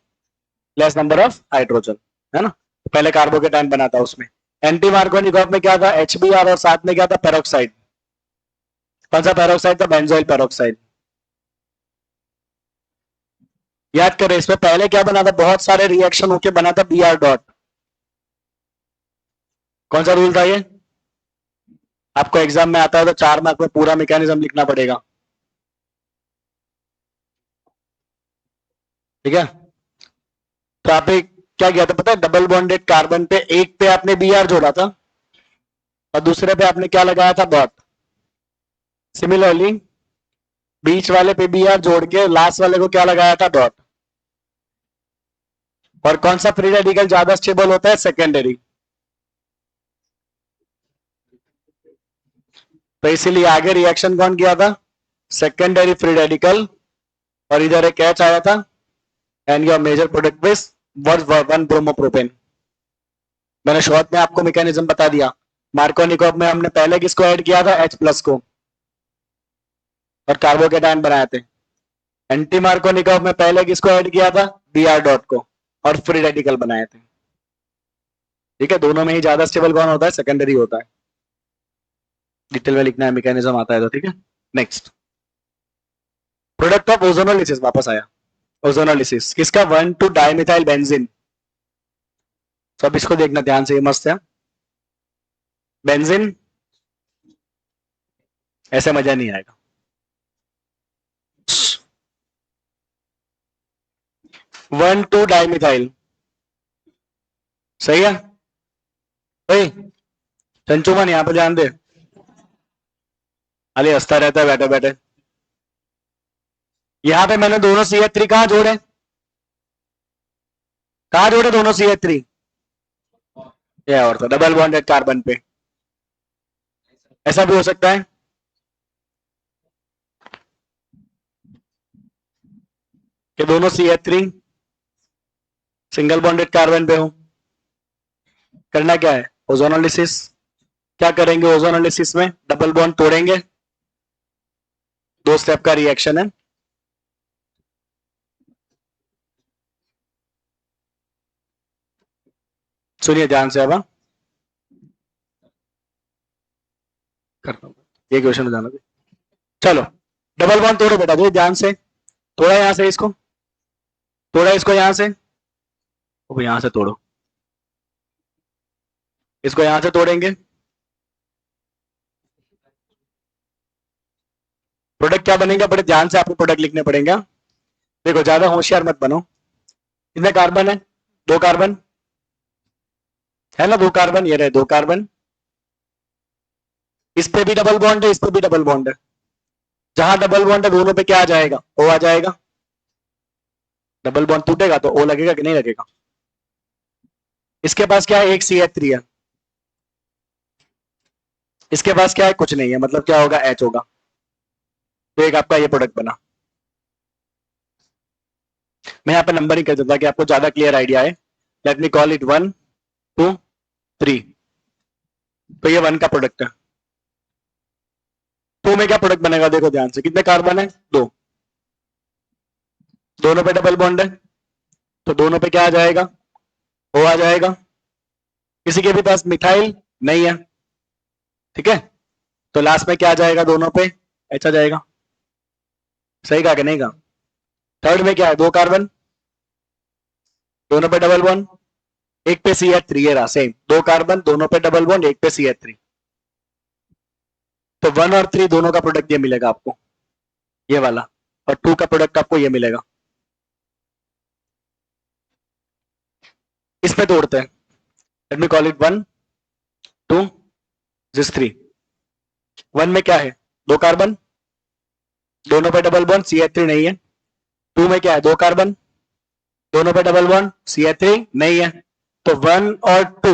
less number of hydrogen, है ना? पहले कार्बोकेटायन बना था उसमें। एंटी मार्कोनिकॉफ में क्या था? HBr और साथ में क्या था? पेरोक्साइड। कौन सा पेरोक्साइड था? Benzoyl peroxide. याद करें, इसमें पहले क्या बना था? बहुत सारे रिएक्शन होके बना था Br डॉट। कौन सा रूल था ये? आपको एग्जाम में आता है तो 4 मार्क में पूरा मैकेनिज्म लिखना पड़ेगा, ठीक है? तो आपने क्या किया था पता है? डबल बॉन्डेड कार्बन पे एक पे आपने Br जोड़ा था और दूसरे पे आपने क्या लगाया था? डॉट। सिमिलरली बीच वाले पे Br जोड़ के लास्ट वाले को क्या लगाया था? डॉट। और कौन सा फ्री रेडिकल ज्यादा स्टेबल होता है? सेकेंडरी। तो इसीलिए आगे रिएक्शन कौन किया था? सेकेंडरी फ्री रेडिकल, और इधर एक एच आया था, एंड योर मेजर प्रोडक्ट विस वाज 1 ब्रोमोप्रोपेन। मैंने शॉर्ट में आपको मैकेनिज्म बता दिया। मार्कोनिकॉफ में हमने पहले किसको ऐड किया था? H+ को, और कार्बोकेटायन बनाए थे। एंटी मार्कोनिकॉफ में पहले किसको ऐड किया था? Br डॉट को, और फ्री रेडिकल बनाए थे। ठीक है, दोनों में ही ज्यादा स्टेबल कौन होता है? सेकेंडरी होता है। डिटेल में लिखना है, मैकेनिज्म आता है तो, ठीक है। नेक्स्ट, प्रोडक्ट ऑफ ओजोनोलिसिस वापस आया। ओजोनोलिसिस किसका? 1,2 डाइमिथाइल बेंजीन। सब इसको देखना ध्यान से, ये मस्त है। बेंजीन ऐसे मजा नहीं आएगा। 1,2 डाइमिथाइल, सही है भाई? चंचुमन यहाँ पे ध्यान दे, अली हंसता रहता है बैठे बैठे। यहां पे मैंने दोनों CH3 कहां जोड़े? कहां जोड़े दोनों CH3? ये और था डबल बॉन्डेड कार्बन पे। ऐसा भी हो सकता है कि दोनों CH3 सिंगल बॉन्डेड कार्बन पे हो। करना क्या है? ओजोनोलिसिस। क्या करेंगे ओजोनोलिसिस में? डबल बॉन्ड तोड़ेंगे। 2 स्टेप का रिएक्शन है। सुनिए ध्यान से, अब करता हूं ये क्वेश्चन जाना। चलो डबल बॉन्ड तोड़ो बेटा, दो ध्यान से। तोड़ा यहां से इसको, तोड़ा इसको यहां से, यहां से तोड़ो इसको, यहां से तोड़ेंगे। प्रोडक्ट क्या बनेगा? बड़े ध्यान से आपको प्रोडक्ट लिखने पड़ेंगे। देखो ज्यादा होशियार मत बनो। कितने कार्बन है? 2 कार्बन है ना, 2 कार्बन, ये रहे 2 कार्बन। इस पे भी डबल बॉन्ड है, इस पे भी डबल बॉन्ड है। जहां डबल बॉन्ड है दोनों पे क्या आ जाएगा? ओ आ जाएगा। डबल बॉन्ड टूटेगा तो ओ लगेगा कि नहीं लगेगा? इसके पास क्या है? एक CH3 है। इसके पास क्या है? कुछ नहीं है, मतलब क्या होगा? H होगा। तो एक आपका ये प्रोडक्ट बना। मैं यहाँ पे नंबर ही कर देता कि आपको ज्यादा क्लियर आइडिया है। Let me call it 1 2 3। तो ये 1 का प्रोडक्ट है। 2 में क्या प्रोडक्ट बनेगा देखो ध्यान से, कितने कार्बन है 2, दोनों पे डबल बॉन्ड है तो दोनों पे क्या आ जाएगा, ओ आ जाएगा। किसी के भी पास मिथाइल नहीं है, ठीक है, तो लास्ट में क्या आ जाएगा, दोनों पे एच आ जाएगा। सही कहा कि नहीं कहा? थर्ड में क्या है, 2 कार्बन, दोनों पे डबल बॉन्ड, एक पे CH3 है रहा सेम, 2 कार्बन दोनों पे डबल बॉन्ड, एक पे CH3, तो 1 और 3 दोनों का प्रोडक्ट ये मिलेगा आपको, ये वाला, और 2 का प्रोडक्ट आपको ये मिलेगा। इसमें तोड़ते हैं, let me call it 1 2 this 3। 1 में क्या है, 2 कार्बन दोनों पे डबल बॉन्ड, CH3 नहीं है। 2 में क्या है, 2 कार्बन दोनों पे डबल बॉन्ड, CH3 नहीं है। तो 1 और 2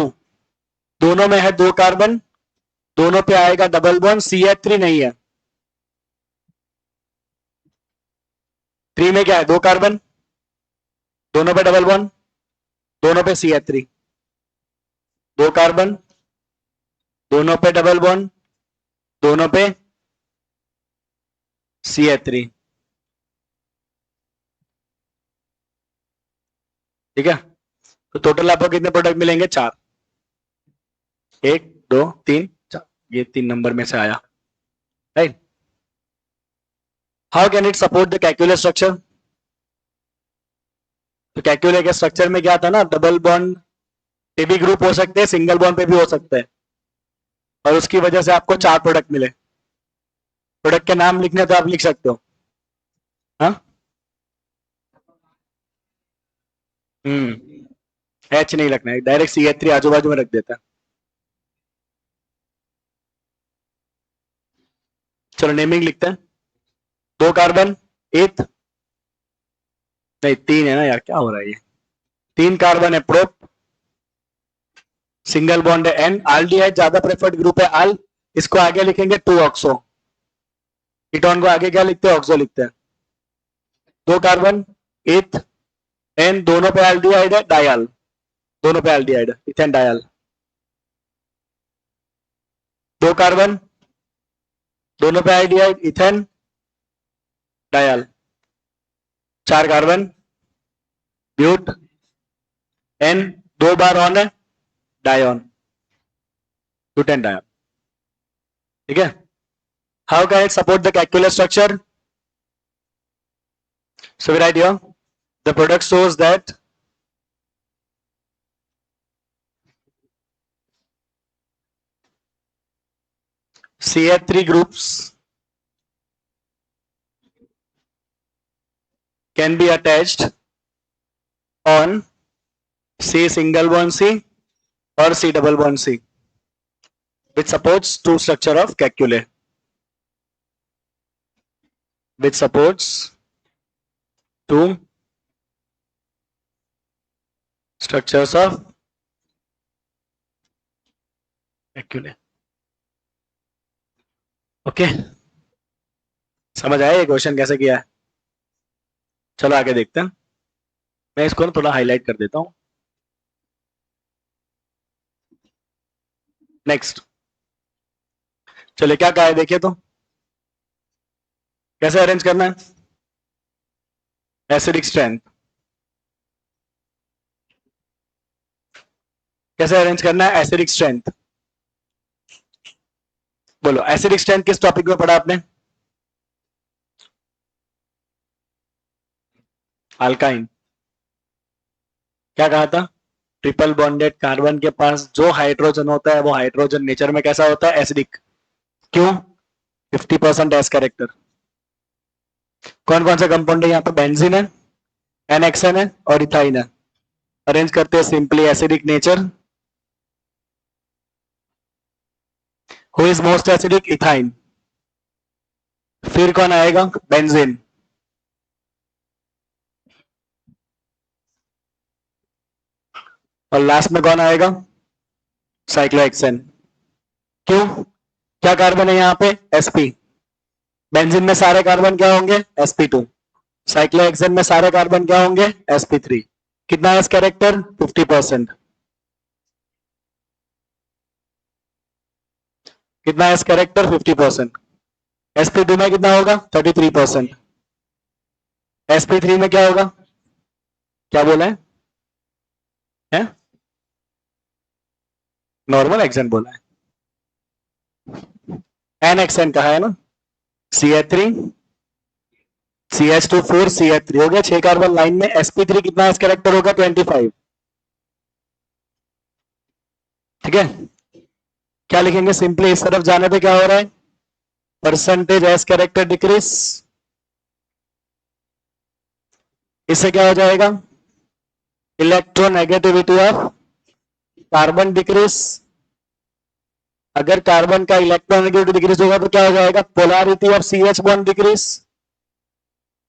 दोनों में है 2 कार्बन, दोनों पे आएगा डबल बॉन्ड, CH3 नहीं है। 3 में क्या है, 2 कार्बन दोनों पे डबल बॉन्ड, दोनों पे CH3, 2 कार्बन दोनों पे डबल बॉन्ड, दोनों पे CH3, ठीक है। तो टोटल आपको कितने प्रोडक्ट मिलेंगे, 4, 1 2 3 4, ये 3 नंबर में से आया, right. How can it support the कैल्कुलस स्ट्रक्चर? तो कैल्कुलस के स्ट्रक्चर में क्या था ना, डबल बॉन्ड पे भी ग्रुप हो सकते हैं, सिंगल बॉन्ड पे भी हो सकते हैं, और उसकी वजह से आपको 4 प्रोडक्ट मिले। प्रोडक्ट के नाम लिखने तो आप लिख सकते हो, हाँ, एच नहीं रखना है, डायरेक्ट CH3 आजू बाजू में रख देता है। चलो नेमिंग लिखते हैं, 2 कार्बन 8 नहीं 3 है ना यार, क्या हो रहा है ये, 3 कार्बन है प्रोप, सिंगल बॉन्ड है एन, आल्डिहाइड ज्यादा प्रेफर्ड ग्रुप है आल, इसको आगे लिखेंगे 2 ऑक्सो, कीटोन को आगे क्या लिखते हैं, ऑक्सो लिखते हैं। 2 कार्बन 8 एन, दोनों पे एल्डिहाइड है, डायल, दोनों पे एल्डिहाइड है, इथेन डायल। 2 कार्बन दोनों पे aldehyde, ethane dial. 4 carbon but ene, 2 बार ऑन है, डायन, ब्यूटेन डायन, ठीक है। How can it support the कैल्कुलस structure? So we write here, the product shows that CH3 groups can be attached on C single bond C or C double bond C, which supports two structure of calculi, which supports two structures of calculi. Okay, समझ आया ये question कैसे किया है? चलो आगे देखते हैं, मैं इसको ना थोड़ा हाईलाइट कर देता हूं। नेक्स्ट, चलिए क्या कहा है देखिए तो, कैसे अरेंज करना है एसिडिक स्ट्रेंथ, कैसे अरेंज करना है एसिडिक स्ट्रेंथ, बोलो एसिडिक स्ट्रेंथ किस टॉपिक में पढ़ा आपने? अल्काइन, क्या कहा था, ट्रिपल बॉन्डेड कार्बन के पास जो हाइड्रोजन होता है वो हाइड्रोजन नेचर में कैसा होता है, एसिडिक। क्यों? 50% एस कैरेक्टर। कौन कौन सा कंपाउंड है यहाँ पे, बेंजीन है, NXN है और इथाइन है। अरेंज करते हैं simply acidic nature, who is most acidic, ethyne. फिर कौन आएगा, बेंजीन, और लास्ट में कौन आएगा, साइक्लोहेक्सेन। क्यों, क्या कार्बन है यहाँ पे, sp, बेंजीन में सारे कार्बन क्या होंगे, sp2, साइक्लोहेक्सेन में सारे कार्बन क्या होंगे? sp3। कितना एस कैरेक्टर? 50%। कितना एस कैरेक्टर? 50%। sp2 में कितना होगा? 33%। sp3 में क्या होगा? क्या बोला है? नॉर्मल एक्सेन बोला है। एन एक्सेन कहा है ना? CH3 CH2 4 CH3 हो गया 6 कार्बन लाइन में। sp3 कितना एस कैरेक्टर होगा? 25। ठीक है, क्या लिखेंगे? सिंपली इस तरफ जाने पे क्या हो रहा है? Percentage S character decrease. इससे क्या हो जाएगा? Electronegativity of carbon decrease. अगर कार्बन का इलेक्ट्रोनेगेटिविटी डिक्रीज होगा तो क्या हो जाएगा? Polarity of CH bond decrease,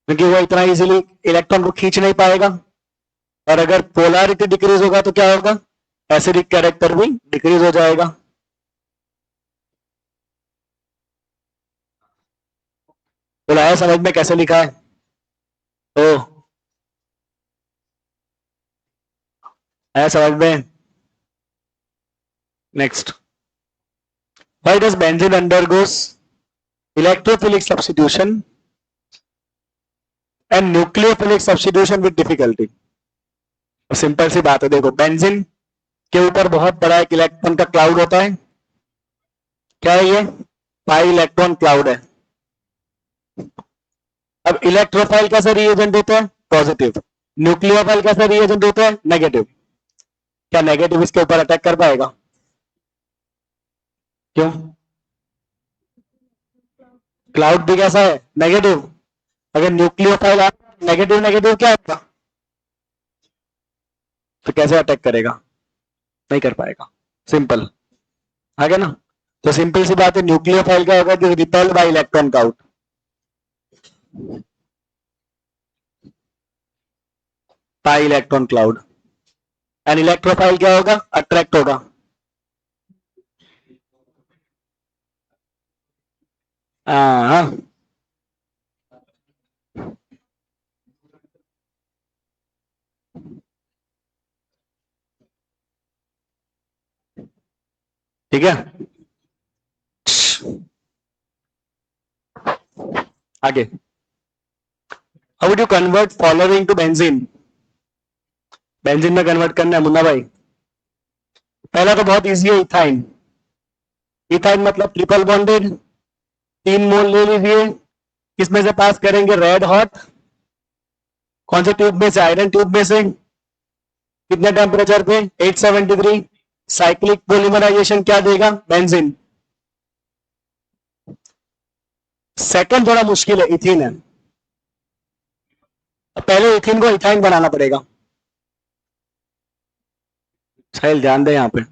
क्योंकि वो इतना इजीली इलेक्ट्रॉन को खींच नहीं पाएगा। और अगर पोलैरिटी डिक्रीज होगा तो क्या होगा? एसिडिक कैरेक्टर भी डिक्रीज हो जाएगा। तो आया समझ में कैसे लिखा है? तो आया समझ में? Next, why does benzene undergoes electrophilic substitution and nucleophilic substitution with difficulty? Simple सी बात है, देखो बेंजीन के ऊपर बहुत बड़ा एक इलेक्ट्रॉन का क्लाउड होता है। क्या है ये? पाई इलेक्ट्रॉन क्लाउड है। अब इलेक्ट्रोफाइल कैसा रिएजेंट होता है? पॉजिटिव। न्यूक्लियोफाइल कैसा रिएजेंट होता है? नेगेटिव। क्या नेगेटिव इसके ऊपर अटैक कर पाएगा? क्यों? क्लाउड भी कैसा है? नेगेटिव। अगर न्यूक्लियोफाइल आ नेगेटिव नेगेटिव क्या होगा? तो कैसे अटैक करेगा? नहीं कर पाएगा। सिंपल, आगे ना? तो सिंपल सी बात है, न्यूक्लियोफाइल क्या होगा? Repel by electron cloud. Pi electron cloud. And electrophile क्या होगा? अट्रैक्ट होगा। हाँ, ठीक है। आगे, how would you convert following to benzene? Benzene में कन्वर्ट करना है मुन्ना भाई। पहला तो बहुत इजी है, इथाइन। इथाइन मतलब ट्रिपल बॉन्डेड। 3 मोल ले लीजिए। किसमें से पास करेंगे? Red hot. कौन से ट्यूब में से? आयरन ट्यूब में से। कितने टेम्परेचर पे? 873। साइक्लिक पोलीमराइजेशन क्या देगा? बेंजीन। सेकंड थोड़ा मुश्किल है, इथीन है। पहले इथीन को इथाइन बनाना पड़ेगा। साहिल ध्यान दे यहाँ पे,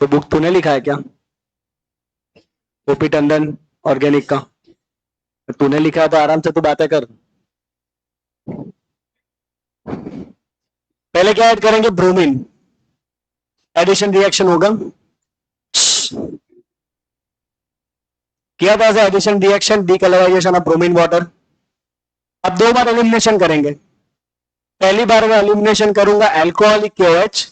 तो बुक तूने लिखा है क्या? ओपी टंडन ऑर्गेनिक का तूने लिखा है तो आराम से तू बातें कर। पहले क्या ऐड करेंगे? ब्रोमीन। एडिशन रिएक्शन होगा। किया था ऐसे addition reaction, decolorization of bromine water. अब 2 बार एलिमिनेशन करेंगे। पहली बार में एलिमिनेशन करूंगा अल्कोहलिक KOH,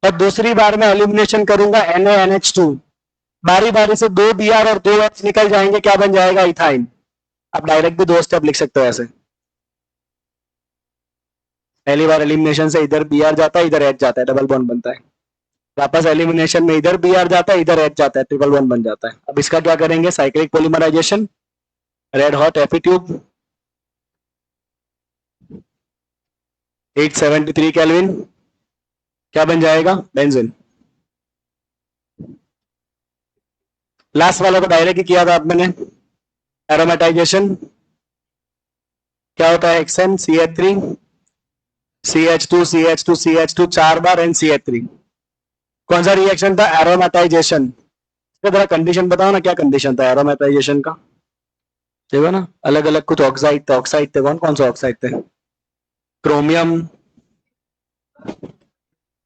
और दूसरी बार में एलिमिनेशन करूंगा NaNH2। बारी बारी से 2 Br और 2H निकल जाएंगे, क्या बन जाएगा? इथाइन। अब डायरेक्ट भी 2 स्टेप लिख सकते हो ऐसे। पहली बार एलिमिनेशन से इधर Br जाता है, इधर H जाता है, डबल बॉन्ड बनता है। वापस एलिमिनेशन में इधर Br जाता है, इधर H जाता है, ट्रिपल बॉन्ड बन जाता है। अब इसका क्या करेंगे? Cyclic polymerization. Red hot Fe tube 873 kelvin, क्या बन जाएगा? बेंजीन। लास्ट वाला को डायरेक्ट ही किया था आप मैंने। एरोमेटाइजेशन क्या होता है? XN CH3 CH2 CH2 CH2 4 बार NCH3। कौन सा रिएक्शन था? एरोमेटाइजेशन। जरा कंडीशन बताओ ना, क्या कंडीशन था एरोमेटाइजेशन का? देखो ना, अलग अलग कुछ ऑक्साइड थे। ऑक्साइड थे, कौन कौन से ऑक्साइड थे? Chromium,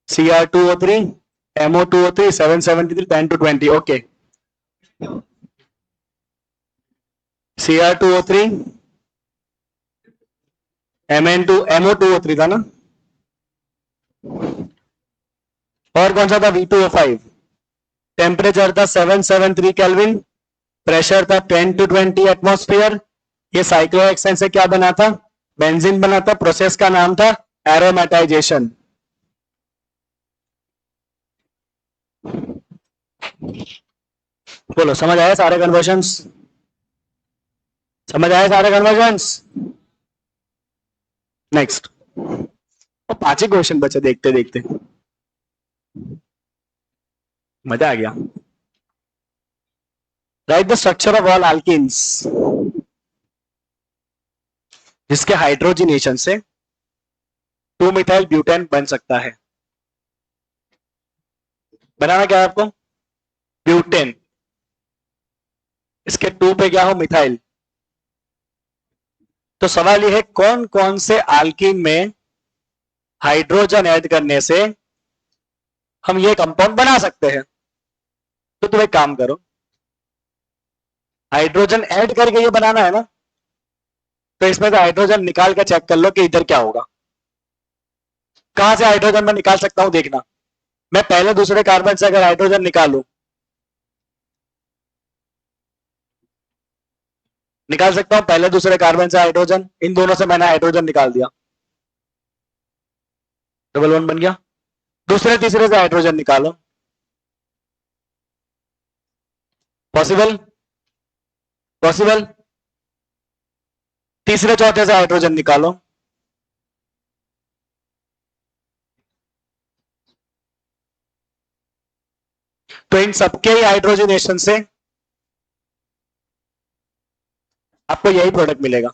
Cr2O3, MO2O3, 773, 10 to 20। Okay, Cr2O3 MO2O3 था ना, और कौन सा था V2O5। टेम्परेचर था 773 केल्विन, प्रेशर था 10 to 20 एटमॉस्फेयर। ये साइक्लोहेक्सेन से क्या बना था, बेंजीन बना था। प्रोसेस का नाम था एरोमेटाइजेशन। बोलो समझ आया सारे कन्वर्जन्स, समझ आया सारे कन्वर्जन्स। नेक्स्ट, और 5 ही क्वेश्चन बचे देखते देखते, मजा आ गया। Right the structure of all alkenes, जिसके हाइड्रोजनेशन से 2 मिथाइल ब्यूटेन बन सकता है। बनाना क्या है आपको, ब्यूटेन, इसके 2 पे क्या हो, मिथाइल। तो सवाल यह है कौन कौन से अल्कीन में हाइड्रोजन ऐड करने से हम ये कंपाउंड बना सकते हैं। तो तुम एक काम करो, हाइड्रोजन ऐड करके ये बनाना है ना, तो इसमें से हाइड्रोजन निकाल के चेक कर लो कि इधर क्या होगा। कहां से हाइड्रोजन मैं निकाल सकता हूं देखना, मैं पहले दूसरे कार्बन से अगर हाइड्रोजन निकालू, निकाल सकता हूं पहले दूसरे कार्बन से हाइड्रोजन, इन दोनों से मैंने हाइड्रोजन निकाल दिया, डबल वन बन गया। दूसरे तीसरे से हाइड्रोजन निकालो, पॉसिबल, पॉसिबल। तीसरे चौथे से हाइड्रोजन निकालो, तो इन सबके ही हाइड्रोजनेशन से आपको यही प्रोडक्ट मिलेगा।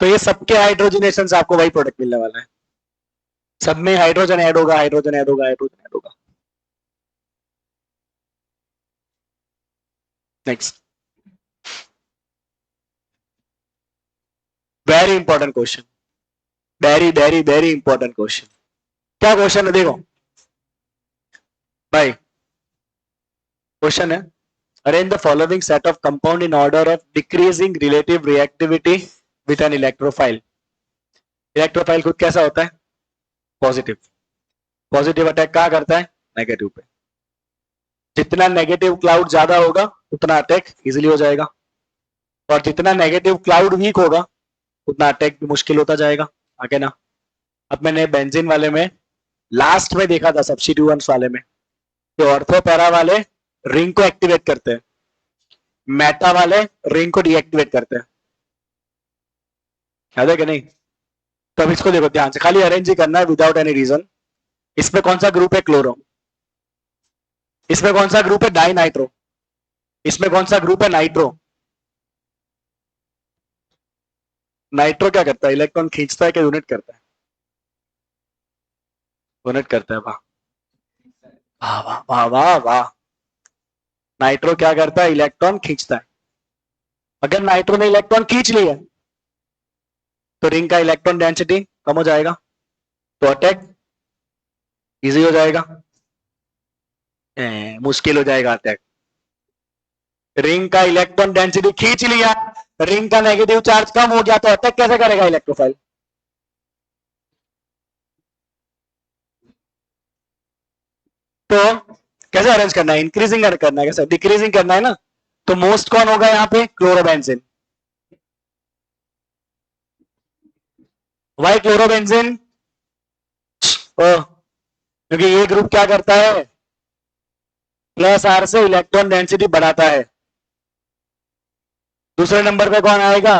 तो ये सबके हाइड्रोजनेशन से आपको वही प्रोडक्ट मिलने वाला है, सब में हाइड्रोजन ऐड होगा, हाइड्रोजन ऐड होगा, हाइड्रोजन ऐड होगा। Next, very important question, very very very important question. क्या क्वेश्चन है देखो भाई, क्वेश्चन है arrange the following set of compound in order of decreasing relative reactivity with an electrophile. Electrophile खुद कैसा होता है, पॉजिटिव। पॉजिटिव अटैक कहां करता है, नेगेटिव पे। जितना नेगेटिव क्लाउड ज्यादा होगा उतना अटैक इजिली हो जाएगा, और जितना नेगेटिव क्लाउड वीक होगा उतना अटैक भी मुश्किल होता जाएगा, आगे ना। अब मैंने बेंजीन वाले में लास्ट में देखा था, सब्स्टिट्यूएंट्स वाले में, तो ऑर्थो पैरा वाले रिंग को एक्टिवेट करते हैं, मेटा वाले रिंग को डीएक्टिवेट करते हैं, याद है कि नहीं। तो अब इसको देखो ध्यान से, खाली अरेंज ही करना है विदाउट एनी रीजन। इसमें कौन सा ग्रुप है, क्लोरो। इसमें कौन सा ग्रुप है, डाई नाइट्रो। इसमें कौन सा ग्रुप है, नाइट्रो। नाइट्रो क्या करता है, इलेक्ट्रॉन खींचता है कि यूनिट करता है, यूनिट करता है। वाह वाह वाह वाह वाह वाह। नाइट्रो क्या करता है, इलेक्ट्रॉन खींचता है। अगर नाइट्रो ने इलेक्ट्रॉन खींच लिया तो रिंग का इलेक्ट्रॉन डेंसिटी कम हो जाएगा, तो अटैक इजी हो जाएगा, मुश्किल हो जाएगा अटैक। रिंग का इलेक्ट्रॉन डेंसिटी खींच लिया, रिंग का नेगेटिव चार्ज कम हो गया, तो अटैक कैसे करेगा इलेक्ट्रोफाइल। तो कैसे अरेंज करना है, इंक्रीजिंग करना है, कैसे डिक्रीजिंग करना है ना। तो मोस्ट कौन होगा यहाँ पे, क्लोरोबेंजीन। वाई क्लोरोबेंजीन, क्योंकि ये ग्रुप क्या करता है, प्लस आर से इलेक्ट्रॉन डेंसिटी बढ़ाता है। दूसरे नंबर पे कौन आएगा,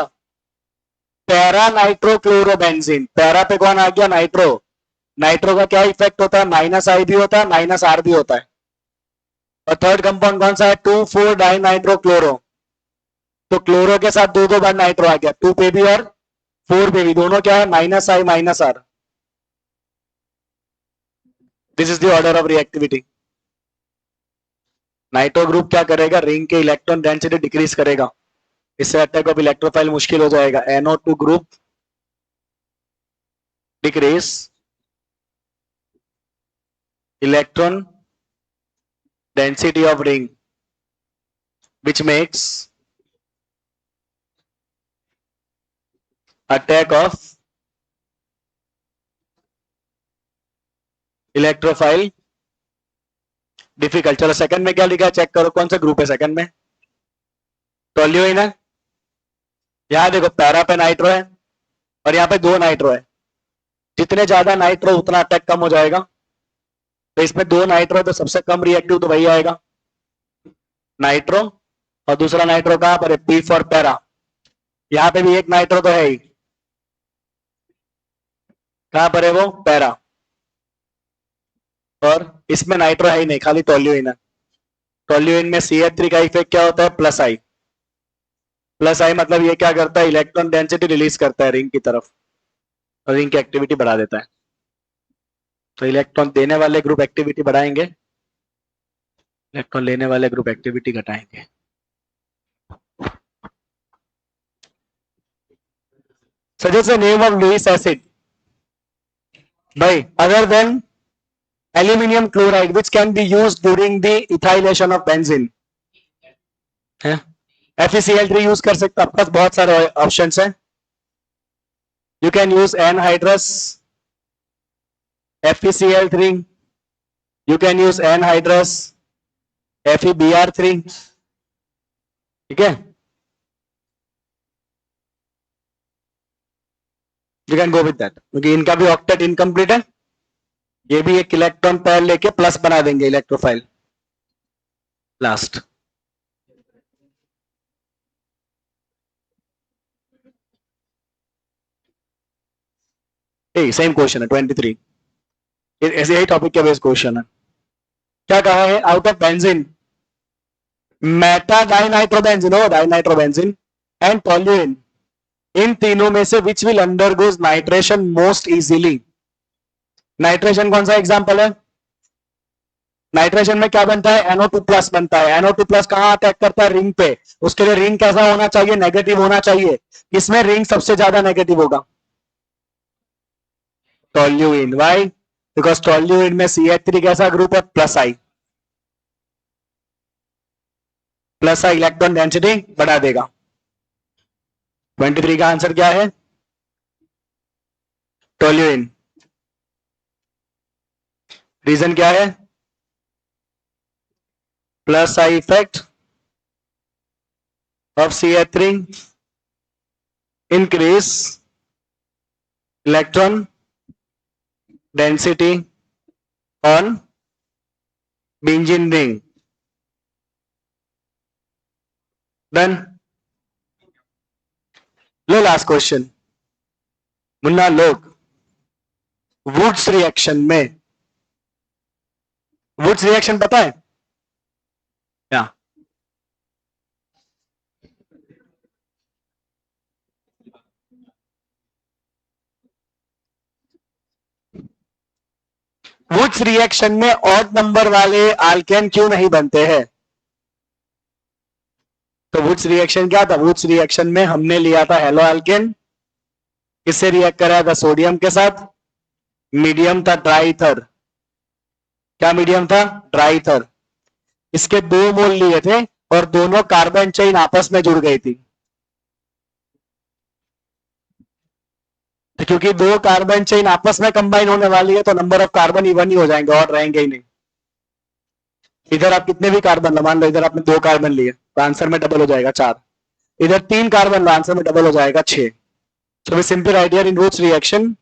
पैरा नाइट्रोक्लोरोबेंजीन। पैरा पे कौन आ गया, नाइट्रो। नाइट्रो का क्या इफेक्ट होता है, माइनस आई भी होता है, माइनस आर भी होता है। और थर्ड कंपाउंड कौन सा है, 2,4 डाई नाइट्रोक्लोरो। तो क्लोरो के साथ दो दो बार नाइट्रो आ गया, 2 पे भी और 4 पे भी, दोनों क्या है, minus I minus R. This is the order of reactivity. Nitro group क्या करेगा, रिंग के इलेक्ट्रॉन डेंसिटी डिक्रीज करेगा, इससे अटैक ऑफ इलेक्ट्रोफाइल मुश्किल हो जाएगा। NO2 group decrease electron density of ring which makes attack of electrophile difficult. चलो second में क्या लिखा है चेक करो, कौन सा ग्रुप है सेकंड में? टोल्यूइन है। यहां देखो पैरा पे नाइट्रो है और यहां पे 2 नाइट्रो है। जितने ज्यादा नाइट्रो उतना अटैक कम हो जाएगा। तो इसमें 2 नाइट्रो तो सबसे कम रिएक्टिव तो वही आएगा नाइट्रो, और दूसरा नाइट्रो कहां पर है? P for para. यहां पे भी एक नाइट्रो तो है ही, कहां पर है वो? पैरा। और इसमें नाइट्रो है ही नहीं, खाली टोल्यूइन है। टोल्यूइन में CH3 का इफेक्ट क्या होता है? प्लस आई। प्लस आई मतलब ये क्या करता है? इलेक्ट्रॉन डेंसिटी रिलीज करता है रिंग की तरफ और रिंग की एक्टिविटी बढ़ा देता है। तो इलेक्ट्रॉन देने वाले ग्रुप एक्टिविटी बढ़ाएंगे, इलेक्ट्रॉन लेने वाले ग्रुप एक्टिविटी घटाएंगे। Suggest the name of Lewis acid भाई other than aluminium chloride which can be used during the ethylation of benzene है? FeCl3 यूज कर सकते, आपके पास बहुत सारे ऑप्शंस हैं। You can use anhydrous FeCl3, you can use anhydrous FeBr3, ठीक है? You can go with that, क्योंकि इनका भी ऑक्टेट इनकम्प्लीट है। ये भी एक इलेक्ट्रॉन पेयर लेके प्लस बना देंगे इलेक्ट्रोफाइल लास्ट। सेम क्वेश्चन है 23, ऐसे यही टॉपिक के बेस क्वेश्चन है। क्या कहा है? Out of benzene Meta dinitrobenzene हो, डाइनाइट्रोबेंजीन एंड टोल्यूइन, इन तीनों में से which will undergoes nitration most easily. Nitration कौन सा एग्जांपल है? नाइट्रेशन में क्या बनता है? NO2 प्लस बनता है। NO2 प्लस कहां अटैक करता है? रिंग पे। उसके लिए रिंग कैसा होना चाहिए? नेगेटिव होना चाहिए। इसमें रिंग सबसे ज्यादा नेगेटिव होगा टोल्यूइन। वाई? बिकॉज टोल्यूइन में CH3 कैसा ग्रुप है? प्लस आई। प्लस आई इलेक्ट्रॉन डेंसिटी बढ़ा देगा। 23 का आंसर क्या है? टोल्यूइन। रीजन क्या है? Plus I effect of CH3 increase electron density on benzene ring. Done. Low last question. Munna लोग वुड्स रिएक्शन में, वुड्स रिएक्शन पता है क्या? वुड्स रिएक्शन में ऑड नंबर वाले आल्केन क्यों नहीं बनते हैं? तो वुड्स रिएक्शन क्या था? वुड्स रिएक्शन में हमने लिया था हेलो आल्केन, किससे रिएक्ट कराया था? सोडियम के साथ। मीडियम था ड्राईथर। क्या मीडियम था? ड्राईथर। इसके 2 मोल लिए थे और दोनों कार्बन चेन आपस में जुड़ गई थी। तो क्योंकि 2 कार्बन चेन आपस में कंबाइन होने वाली है तो number of carbon even he हो जाएंगे और रहेंगे ही नहीं। इधर आप कितने भी कार्बन, मान लो इधर आपने 2 कार्बन लिए तो आंसर में डबल हो जाएगा 4। इधर 3 कार्बन लो, आंसर में डबल हो जाएगा 6। So we simply write here in Wurtz reaction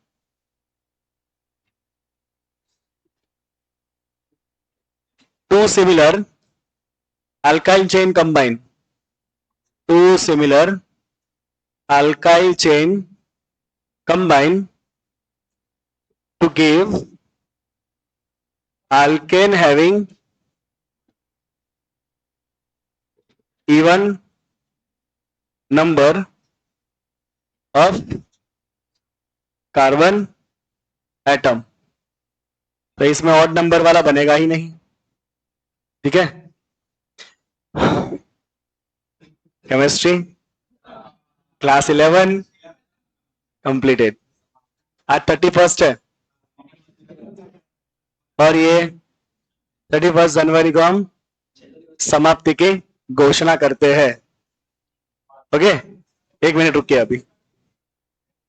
two similar alkyl chain combine, two similar alkyl chain combine to give alkane having even number of carbon atom. तो इसमें odd number वाला बनेगा ही नहीं, ठीक है? Chemistry class 11 completed. आज 31 है और ये 31 जनवरी को हम समाप्ति की घोषणा करते हैं। ओके, 1 मिनट रुकिए अभी।